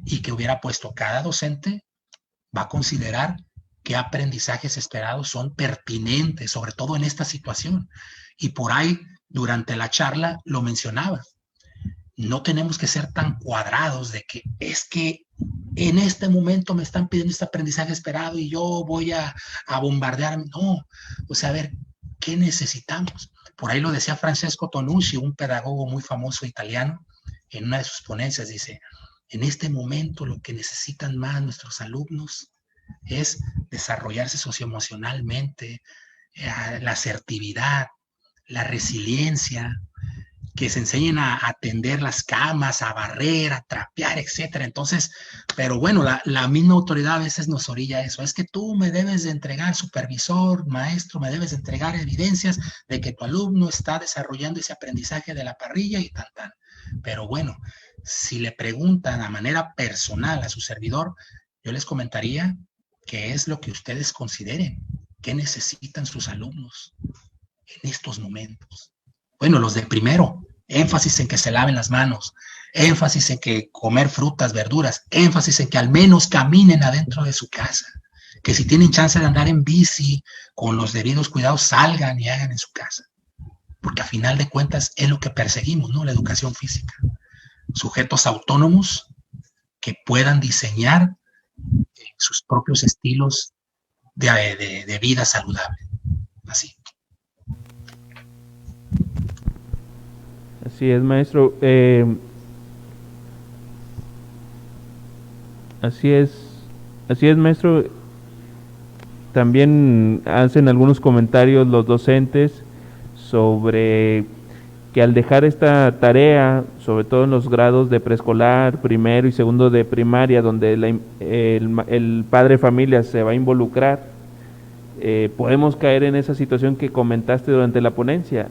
y que hubiera puesto cada docente va a considerar qué aprendizajes esperados son pertinentes, sobre todo en esta situación. Y por ahí, durante la charla, lo mencionaba. No tenemos que ser tan cuadrados de que es que en este momento me están pidiendo este aprendizaje esperado y yo voy a bombardear. No, o sea, a ver, ¿qué necesitamos? Por ahí lo decía Francesco Tonucci, un pedagogo muy famoso italiano, en una de sus ponencias, dice, en este momento lo que necesitan más nuestros alumnos es desarrollarse socioemocionalmente, la asertividad, la resiliencia, que se enseñen a tender las camas, a barrer, a trapear, etcétera. Entonces, pero bueno, la misma autoridad a veces nos orilla a eso. Es que tú me debes de entregar, supervisor, maestro, me debes de entregar evidencias de que tu alumno está desarrollando ese aprendizaje de la parrilla y tal. Pero bueno, si le preguntan a manera personal a su servidor, yo les comentaría qué es lo que ustedes consideren, qué necesitan sus alumnos en estos momentos. Bueno, los de primero, énfasis en que se laven las manos, énfasis en que comer frutas, verduras, énfasis en que al menos caminen adentro de su casa, que si tienen chance de andar en bici con los debidos cuidados, salgan y hagan en su casa. Porque a final de cuentas es lo que perseguimos, ¿no? La educación física. Sujetos autónomos que puedan diseñar sus propios estilos de vida saludable. Así. Así es, maestro. Así es, maestro. También hacen algunos comentarios los docentes sobre que al dejar esta tarea, sobre todo en los grados de preescolar, primero y segundo de primaria, donde el padre de familia se va a involucrar, podemos caer en esa situación que comentaste durante la ponencia,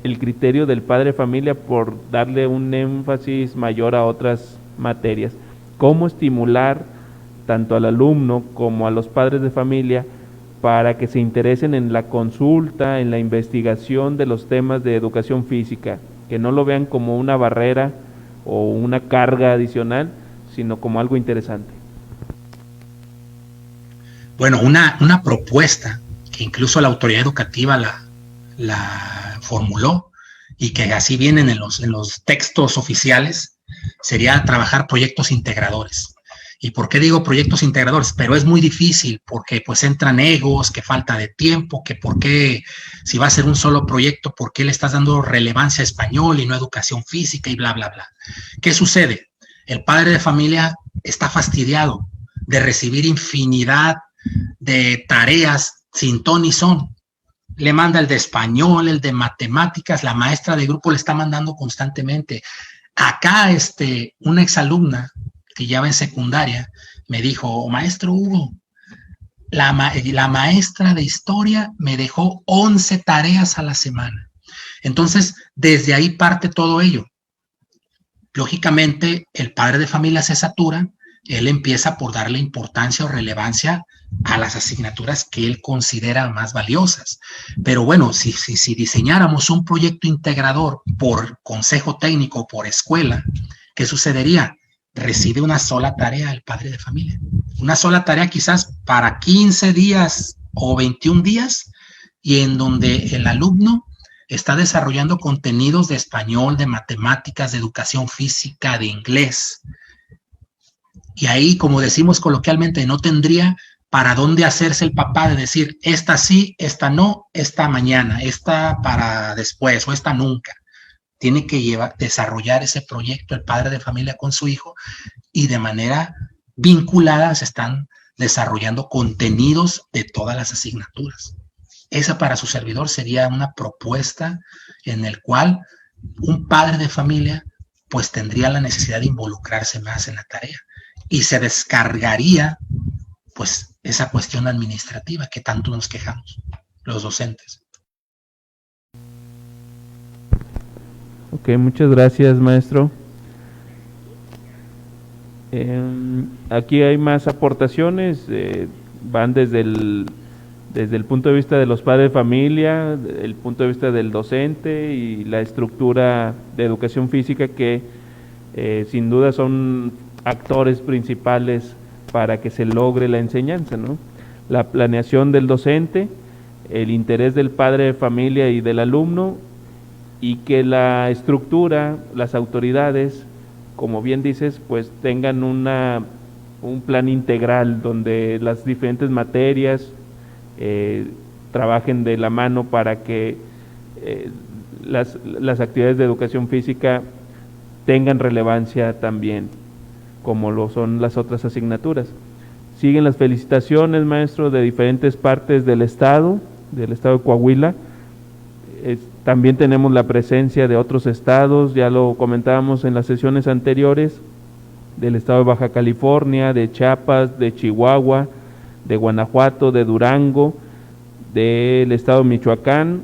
el criterio del padre de familia por darle un énfasis mayor a otras materias. ¿Cómo estimular tanto al alumno como a los padres de familia para que se interesen en la consulta, en la investigación de los temas de educación física, que no lo vean como una barrera o una carga adicional, sino como algo interesante? Bueno, una propuesta que incluso la autoridad educativa la formuló y que así vienen en los textos oficiales, sería trabajar proyectos integradores. ¿Y por qué digo proyectos integradores? Pero es muy difícil porque pues entran egos, que falta de tiempo, que por qué, si va a ser un solo proyecto, ¿por qué le estás dando relevancia a español y no a educación física y bla, bla, bla? ¿Qué sucede? El padre de familia está fastidiado de recibir infinidad de tareas sin ton ni son. Le manda el de español, el de matemáticas, la maestra de grupo le está mandando constantemente. Acá una exalumna que ya va en secundaria me dijo, maestro Hugo, la maestra de historia me dejó 11 tareas a la semana. Entonces, desde ahí parte todo ello. Lógicamente, el padre de familia se satura, él empieza por darle importancia o relevancia a las asignaturas que él considera más valiosas. Pero bueno, si diseñáramos un proyecto integrador por consejo técnico, por escuela, ¿qué sucedería? Recibe una sola tarea el padre de familia. Una sola tarea quizás para 15 días o 21 días y en donde el alumno está desarrollando contenidos de español, de matemáticas, de educación física, de inglés. Y ahí, como decimos coloquialmente, no tendría para dónde hacerse el papá de decir, esta sí, esta no, esta mañana, esta para después o esta nunca. Tiene que desarrollar ese proyecto el padre de familia con su hijo, y de manera vinculada se están desarrollando contenidos de todas las asignaturas. Esa para su servidor sería una propuesta en el cual un padre de familia pues tendría la necesidad de involucrarse más en la tarea y se descargaría pues esa cuestión administrativa que tanto nos quejamos los docentes. Ok, muchas gracias, maestro. Aquí hay más aportaciones, van desde el punto de vista de los padres de familia, el punto de vista del docente y la estructura de educación física que sin duda son actores principales para que se logre la enseñanza, ¿no? La planeación del docente, el interés del padre de familia y del alumno, y que la estructura, las autoridades, como bien dices, pues tengan un plan integral donde las diferentes materias trabajen de la mano para que las actividades de educación física tengan relevancia también, como lo son las otras asignaturas. Siguen las felicitaciones, maestro, de diferentes partes del estado de Coahuila. También tenemos la presencia de otros estados, ya lo comentábamos en las sesiones anteriores, del estado de Baja California, de Chiapas, de Chihuahua, de Guanajuato, de Durango, del estado de Michoacán,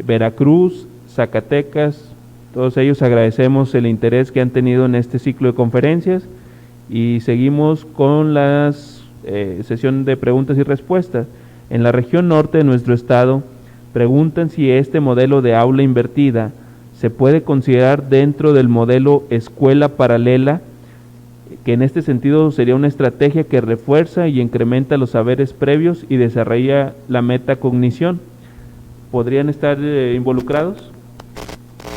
Veracruz, Zacatecas. Todos ellos agradecemos el interés que han tenido en este ciclo de conferencias, y seguimos con la sesión de preguntas y respuestas. En la región norte de nuestro estado, preguntan si este modelo de aula invertida se puede considerar dentro del modelo escuela paralela, que en este sentido sería una estrategia que refuerza y incrementa los saberes previos y desarrolla la metacognición. ¿Podrían estar involucrados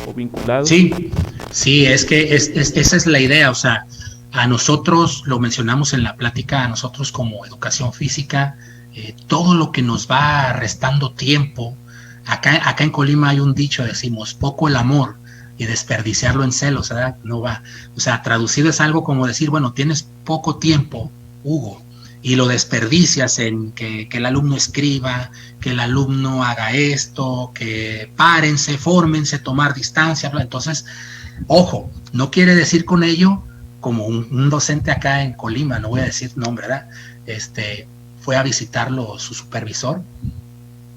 o vinculados? Sí, es que esa es la idea. O sea, a nosotros, lo mencionamos en la plática, a nosotros como educación física, todo lo que nos va restando tiempo. Acá en Colima hay un dicho, decimos, poco el amor y desperdiciarlo en celos, ¿verdad? No va. O sea, traducido es algo como decir, bueno, tienes poco tiempo, Hugo, y lo desperdicias en que el alumno escriba, que el alumno haga esto, que párense, fórmense, tomar distancia. Entonces, ojo, no quiere decir con ello, como un docente acá en Colima, no voy a decir nombre, ¿verdad? Fue a visitarlo su supervisor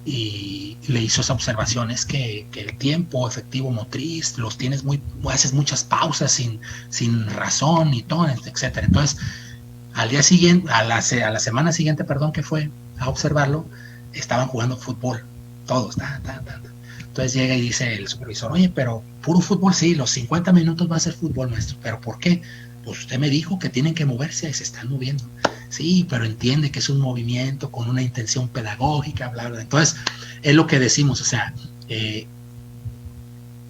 y le hizo esa observación, es que el tiempo efectivo motriz los tienes haces muchas pausas sin razón y todo, etcétera. Entonces, al día siguiente, a la semana siguiente, que fue a observarlo, estaban jugando fútbol, todos, Entonces llega y dice el supervisor, oye, pero puro fútbol, sí, los 50 minutos va a ser fútbol, maestro, ¿pero por qué? Pues usted me dijo que tienen que moverse y se están moviendo. Sí, pero entiende que es un movimiento con una intención pedagógica, bla, bla. Entonces, es lo que decimos, o sea,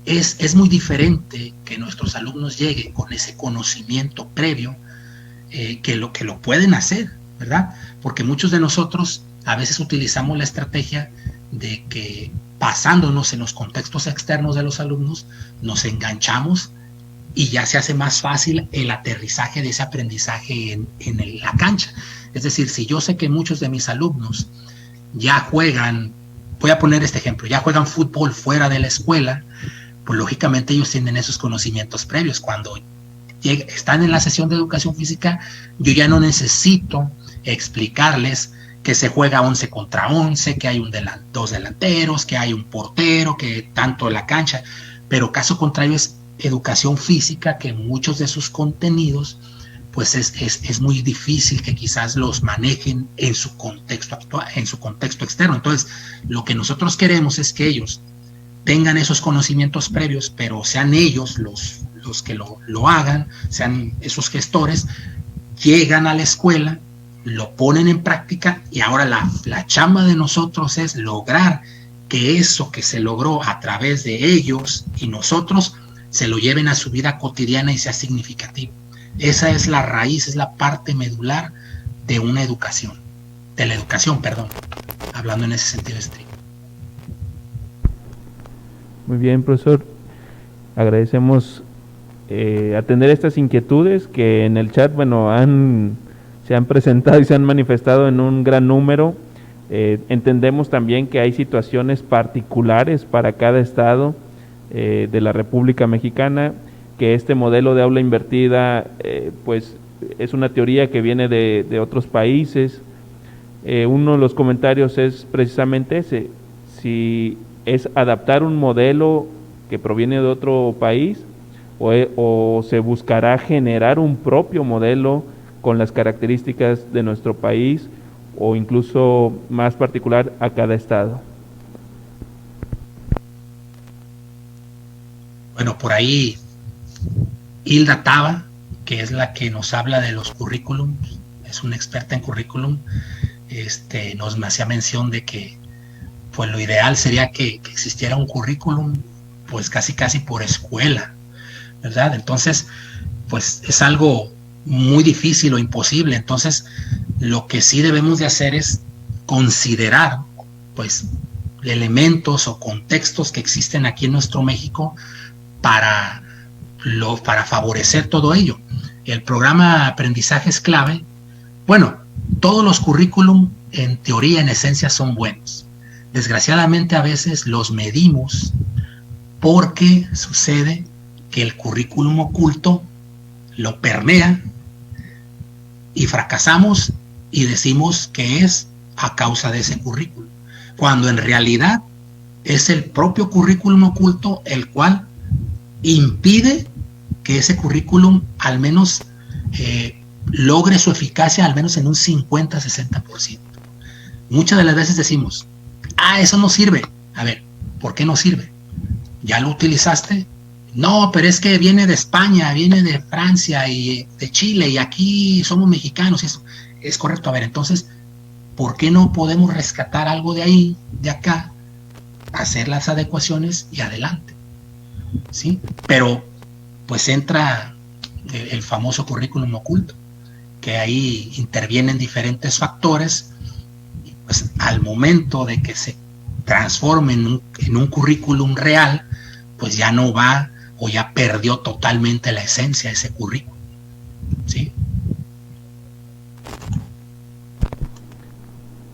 es muy diferente que nuestros alumnos lleguen con ese conocimiento previo, que lo pueden hacer, ¿verdad? Porque muchos de nosotros a veces utilizamos la estrategia de que basándonos en los contextos externos de los alumnos, nos enganchamos y ya se hace más fácil el aterrizaje de ese aprendizaje en la cancha. Es decir, si yo sé que muchos de mis alumnos ya juegan, voy a poner este ejemplo, ya juegan fútbol fuera de la escuela, pues lógicamente ellos tienen esos conocimientos previos. Cuando están en la sesión de educación física, yo ya no necesito explicarles que se juega 11 contra 11, que hay dos delanteros, que hay un portero, que tanto en la cancha, pero caso contrario es educación física, que muchos de sus contenidos pues es muy difícil que quizás los manejen en su contexto actual, en su contexto externo. Entonces, lo que nosotros queremos es que ellos tengan esos conocimientos previos, pero sean ellos los que lo hagan, sean esos gestores, llegan a la escuela lo ponen en práctica, y ahora la chamba de nosotros es lograr que eso que se logró a través de ellos y nosotros se lo lleven a su vida cotidiana y sea significativo. Esa es la raíz, es la parte medular de una educación, de la educación, perdón, hablando en ese sentido estricto. Muy bien, profesor. Agradecemos atender estas inquietudes que en el chat, bueno, se han presentado y se han manifestado en un gran número. Entendemos también que hay situaciones particulares para cada estado de la República Mexicana, que este modelo de aula invertida pues es una teoría que viene de otros países. Uno de los comentarios es precisamente ese, si es adaptar un modelo que proviene de otro país o se buscará generar un propio modelo con las características de nuestro país o incluso más particular a cada estado. Bueno, por ahí Hilda Taba, que es la que nos habla de los currículums, es una experta en currículum, nos hacía mención de que pues lo ideal sería que existiera un currículum pues casi por escuela, ¿verdad? Entonces, pues es algo muy difícil o imposible. Entonces, lo que sí debemos de hacer es considerar pues elementos o contextos que existen aquí en nuestro México para favorecer todo ello. El programa Aprendizaje es Clave, bueno, todos los currículum en teoría, en esencia, son buenos. Desgraciadamente a veces los medimos porque sucede que el currículum oculto lo permea y fracasamos y decimos que es a causa de ese currículum, cuando en realidad es el propio currículum oculto el cual impide que ese currículum al menos logre su eficacia al menos en un 50-60%. Muchas de las veces decimos, eso no sirve. A ver, ¿por qué no sirve? ¿Ya lo utilizaste? No, pero es que viene de España, viene de Francia y de Chile y aquí somos mexicanos. Eso es correcto. A ver, entonces, ¿por qué no podemos rescatar algo de ahí, de acá, hacer las adecuaciones y adelante? ¿Sí? Pero pues entra el famoso currículum oculto, que ahí intervienen diferentes factores. Pues al momento de que se transforme en un currículum real, pues ya no va o ya perdió totalmente la esencia de ese currículum. ¿Sí?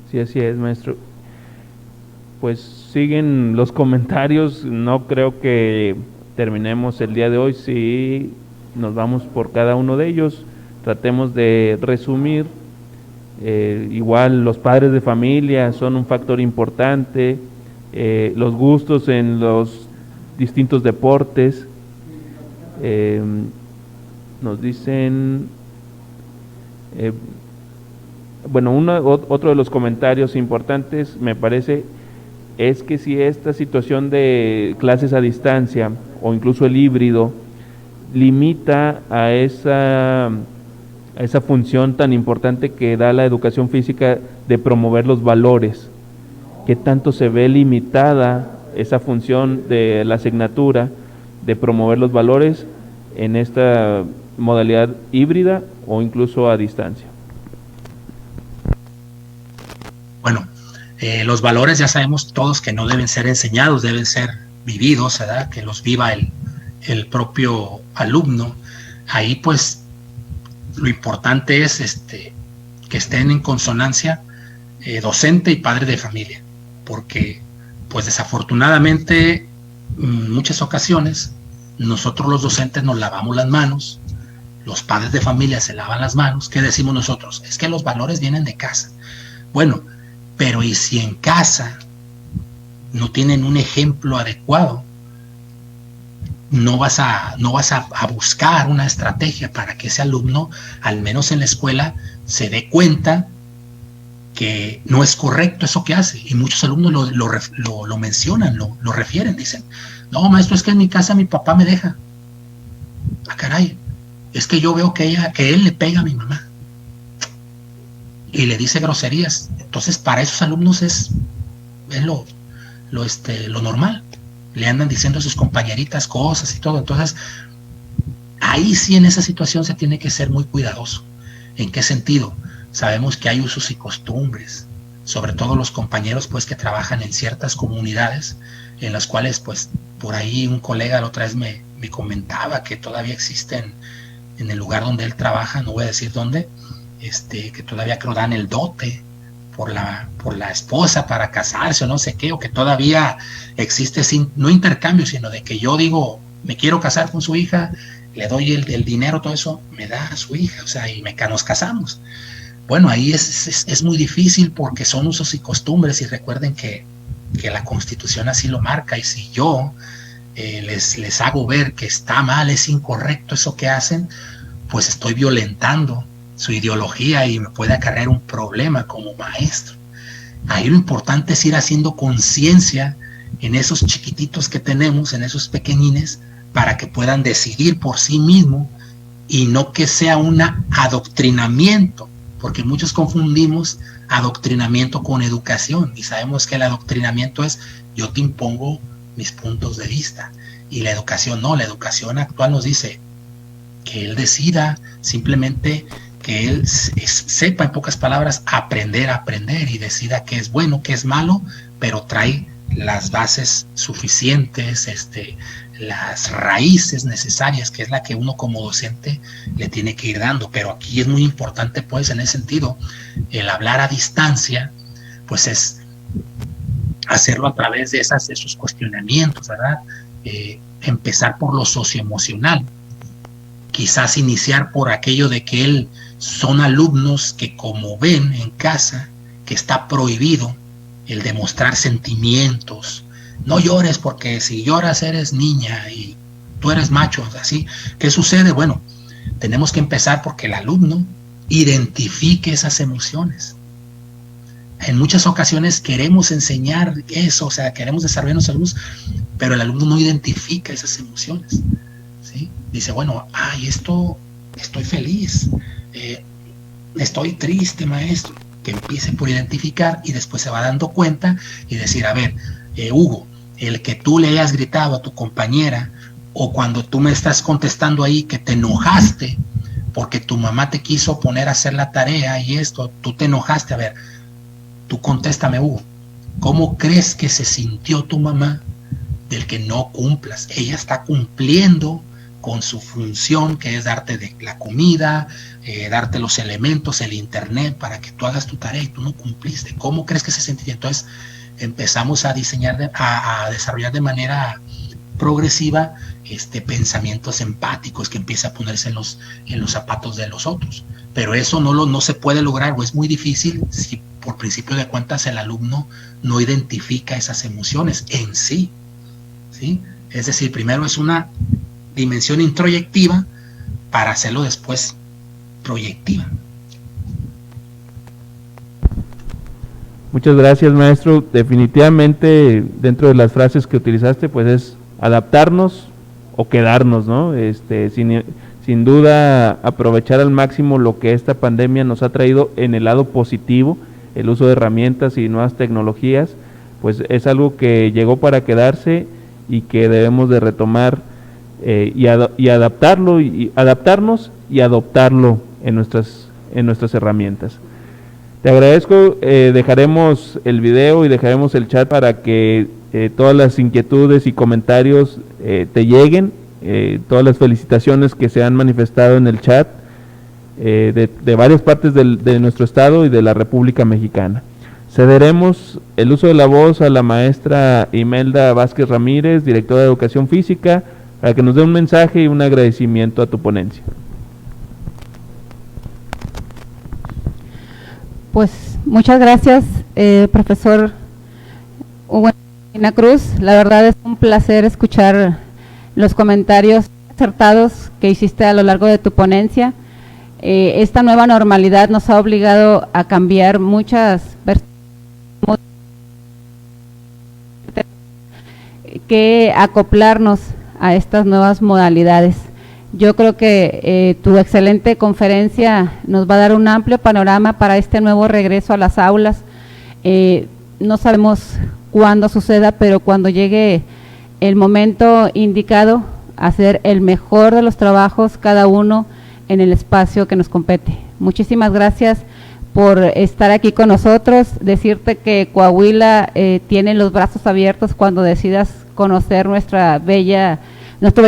Sí, así es, maestro. Pues siguen los comentarios, no creo que terminemos el día de hoy, si nos vamos por cada uno de ellos, tratemos de resumir. Igual los padres de familia son un factor importante, los gustos en los distintos deportes, nos dicen, otro de los comentarios importantes me parece es que si esta situación de clases a distancia o incluso el híbrido limita a esa función tan importante que da la educación física de promover los valores, ¿qué tanto se ve limitada esa función de la asignatura de promover los valores en esta modalidad híbrida o incluso a distancia? Bueno, los valores ya sabemos todos que no deben ser enseñados, deben ser vividos, ¿verdad? Que los viva el propio alumno. Ahí pues lo importante es que estén en consonancia docente y padre de familia, porque pues desafortunadamente en muchas ocasiones nosotros los docentes nos lavamos las manos, los padres de familia se lavan las manos. ¿Qué decimos nosotros? Es que los valores vienen de casa. Bueno, pero ¿y si en casa no tienen un ejemplo adecuado? No vas a buscar una estrategia para que ese alumno, al menos en la escuela, se dé cuenta que no es correcto eso que hace. Y muchos alumnos lo mencionan, lo refieren, dicen, no, maestro, es que en mi casa mi papá me deja. Ah, caray, es que yo veo que él le pega a mi mamá. y le dice groserías. Entonces, para esos alumnos es lo normal. Le andan diciendo a sus compañeritas cosas y todo. Entonces, ahí sí, en esa situación se tiene que ser muy cuidadoso. ¿En qué sentido? Sabemos que hay usos y costumbres, sobre todo los compañeros pues que trabajan en ciertas comunidades, en las cuales pues por ahí un colega la otra vez me comentaba que todavía existen en el lugar donde él trabaja, no voy a decir dónde, que todavía creo dan el dote por la esposa para casarse o no sé qué, o que todavía existe no intercambio, sino de que yo digo, me quiero casar con su hija, le doy el dinero, todo eso, me da a su hija, o sea, y nos casamos. Bueno, ahí es muy difícil porque son usos y costumbres, y recuerden que la Constitución así lo marca, y si yo les hago ver que está mal, es incorrecto eso que hacen, pues estoy violentando su ideología y me puede acarrear un problema como maestro. Ahí lo importante es ir haciendo conciencia en esos chiquititos que tenemos, en esos pequeñines, para que puedan decidir por sí mismos y no que sea un adoctrinamiento, porque muchos confundimos adoctrinamiento con educación, y sabemos que el adoctrinamiento es yo te impongo mis puntos de vista, y la educación no. La educación actual nos dice que él decida, simplemente que él sepa, en pocas palabras, aprender a aprender, y decida qué es bueno, qué es malo, pero trae las bases suficientes, las raíces necesarias, que es la que uno como docente le tiene que ir dando. Pero aquí es muy importante, pues, en ese sentido, el hablar a distancia, pues es hacerlo a través de esos cuestionamientos, ¿verdad? Empezar por lo socioemocional, quizás iniciar por aquello de que son alumnos que, como ven en casa, que está prohibido el demostrar sentimientos. No llores, porque si lloras eres niña y tú eres macho, así. ¿Qué sucede? Bueno, tenemos que empezar porque el alumno identifique esas emociones. En muchas ocasiones queremos enseñar eso, o sea, queremos desarrollar los alumnos, pero el alumno no identifica esas emociones, ¿sí? Dice, bueno, estoy feliz, estoy triste, maestro. Que empiece por identificar, y después se va dando cuenta y decir, a ver, Hugo, el que tú le hayas gritado a tu compañera, o cuando tú me estás contestando ahí que te enojaste porque tu mamá te quiso poner a hacer la tarea y esto, tú te enojaste. A ver, tú contéstame, Hugo, ¿cómo crees que se sintió tu mamá del que no cumplas? Ella está cumpliendo con su función, que es darte de la comida, darte los elementos, el internet, para que tú hagas tu tarea, y tú no cumpliste. ¿Cómo crees que se sentiría? Entonces empezamos a diseñar, a desarrollar de manera progresiva pensamientos empáticos, que empieza a ponerse en los zapatos de los otros. Pero eso no se puede lograr, o es muy difícil, si por principio de cuentas el alumno no identifica esas emociones en sí, ¿sí? Es decir, primero es una dimensión introyectiva para hacerlo después proyectiva. Muchas gracias, maestro. Definitivamente, dentro de las frases que utilizaste, pues es adaptarnos o quedarnos, ¿no? Sin duda, aprovechar al máximo lo que esta pandemia nos ha traído en el lado positivo, el uso de herramientas y nuevas tecnologías, pues es algo que llegó para quedarse y que debemos de retomar y adaptarlo, y adaptarnos y adoptarlo en nuestras herramientas. Te agradezco. Dejaremos el video y dejaremos el chat para que todas las inquietudes y comentarios te lleguen, todas las felicitaciones que se han manifestado en el chat de varias partes de nuestro estado y de la República Mexicana. Cederemos el uso de la voz a la maestra Imelda Vázquez Ramírez, directora de Educación Física, para que nos dé un mensaje y un agradecimiento a tu ponencia. Pues muchas gracias, profesor Hugo Cruz. La verdad es un placer escuchar los comentarios acertados que hiciste a lo largo de tu ponencia. Esta nueva normalidad nos ha obligado a cambiar muchas que acoplarnos a estas nuevas modalidades. Yo creo que tu excelente conferencia nos va a dar un amplio panorama para este nuevo regreso a las aulas. No sabemos cuándo suceda, pero cuando llegue el momento indicado, hacer el mejor de los trabajos, cada uno en el espacio que nos compete. Muchísimas gracias por estar aquí con nosotros, decirte que Coahuila tiene los brazos abiertos cuando decidas conocer nuestro bello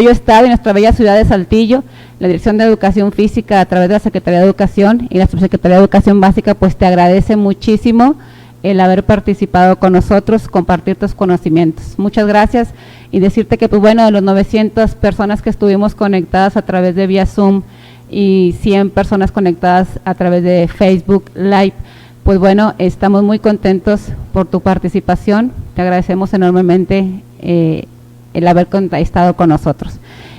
estado y nuestra bella ciudad de Saltillo. La Dirección de Educación Física, a través de la Secretaría de Educación y la Subsecretaría de Educación Básica, pues te agradece muchísimo el haber participado con nosotros, compartir tus conocimientos. Muchas gracias, y decirte que, pues bueno, de los 900 personas que estuvimos conectadas a través de vía Zoom y 100 personas conectadas a través de Facebook Live, pues bueno, estamos muy contentos por tu participación. Te agradecemos enormemente el haber estado con nosotros.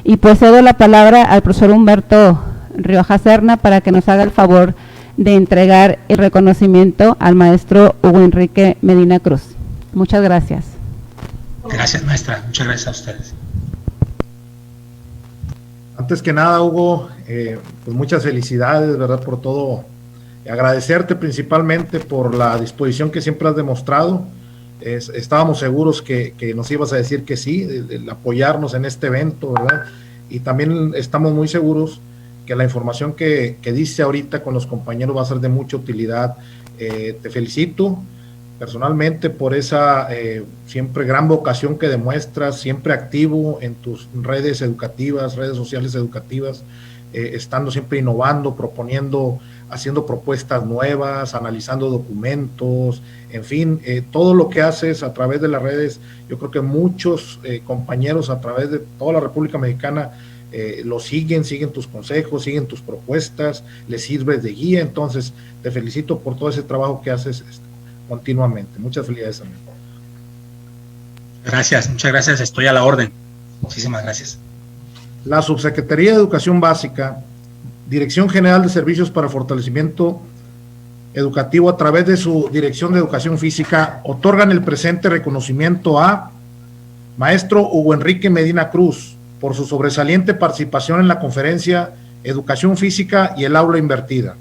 Y pues cedo la palabra al profesor Humberto Rioja Serna para que nos haga el favor de entregar el reconocimiento al maestro Hugo Enrique Medina Cruz. Muchas gracias. Gracias, maestra. Muchas gracias a ustedes. Antes que nada, Hugo, pues muchas felicidades, ¿verdad?, por todo. Agradecerte principalmente por la disposición que siempre has demostrado. Estábamos seguros que nos ibas a decir que sí, el apoyarnos en este evento, ¿verdad? Y también estamos muy seguros que la información que dice ahorita con los compañeros va a ser de mucha utilidad. Te felicito personalmente por esa siempre gran vocación que demuestras, siempre activo en tus redes educativas, redes sociales educativas, estando siempre innovando, proponiendo, haciendo propuestas nuevas, analizando documentos, en fin, todo lo que haces a través de las redes. Yo creo que muchos compañeros a través de toda la República Mexicana lo siguen tus consejos, siguen tus propuestas, les sirves de guía. Entonces te felicito por todo ese trabajo que haces continuamente. Muchas felicidades también. Gracias, muchas gracias, estoy a la orden. Muchísimas gracias. La Subsecretaría de Educación Básica, Dirección General de Servicios para Fortalecimiento Educativo, a través de su Dirección de Educación Física, otorgan el presente reconocimiento a maestro Hugo Enrique Medina Cruz por su sobresaliente participación en la conferencia Educación Física y el aula invertida,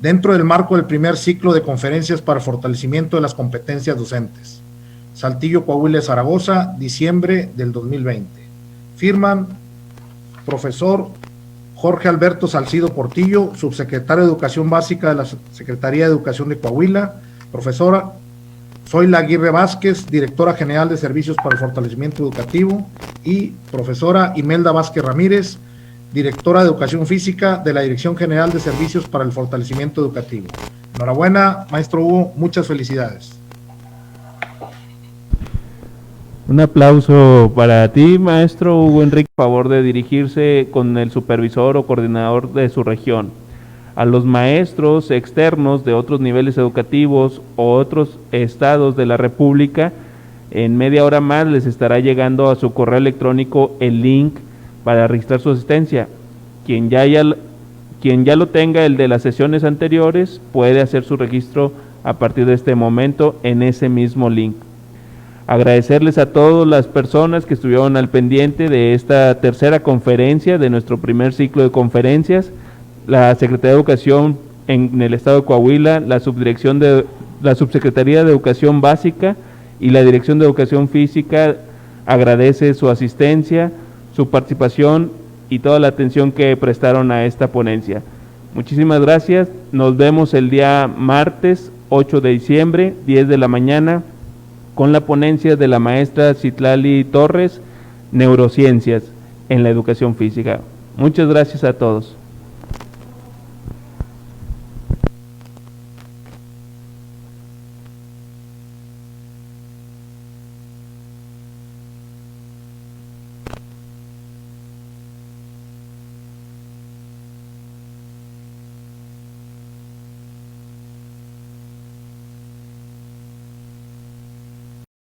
dentro del marco del primer ciclo de conferencias para fortalecimiento de las competencias docentes. Saltillo, Coahuila, Zaragoza, diciembre del 2020. Firman profesor Jorge Alberto Salcido Portillo, subsecretario de Educación Básica de la Secretaría de Educación de Coahuila. Profesora Zoila Aguirre Vázquez, directora general de Servicios para el Fortalecimiento Educativo. Y profesora Imelda Vázquez Ramírez, directora de Educación Física de la Dirección General de Servicios para el Fortalecimiento Educativo. Enhorabuena, maestro Hugo, muchas felicidades. Un aplauso para ti, maestro Hugo Enrique, por favor de dirigirse con el supervisor o coordinador de su región. A los maestros externos de otros niveles educativos o otros estados de la República, en media hora más les estará llegando a su correo electrónico el link para registrar su asistencia. Quien ya lo tenga, el de las sesiones anteriores, puede hacer su registro a partir de este momento en ese mismo link. Agradecerles a todas las personas que estuvieron al pendiente de esta tercera conferencia de nuestro primer ciclo de conferencias. La Secretaría de Educación en el estado de Coahuila, la Subsecretaría de Educación Básica y la Dirección de Educación Física agradece su asistencia, su participación y toda la atención que prestaron a esta ponencia. Muchísimas gracias. Nos vemos el día martes 8 de diciembre, 10 de la mañana, con la ponencia de la maestra Citlali Torres, Neurociencias en la Educación Física. Muchas gracias a todos.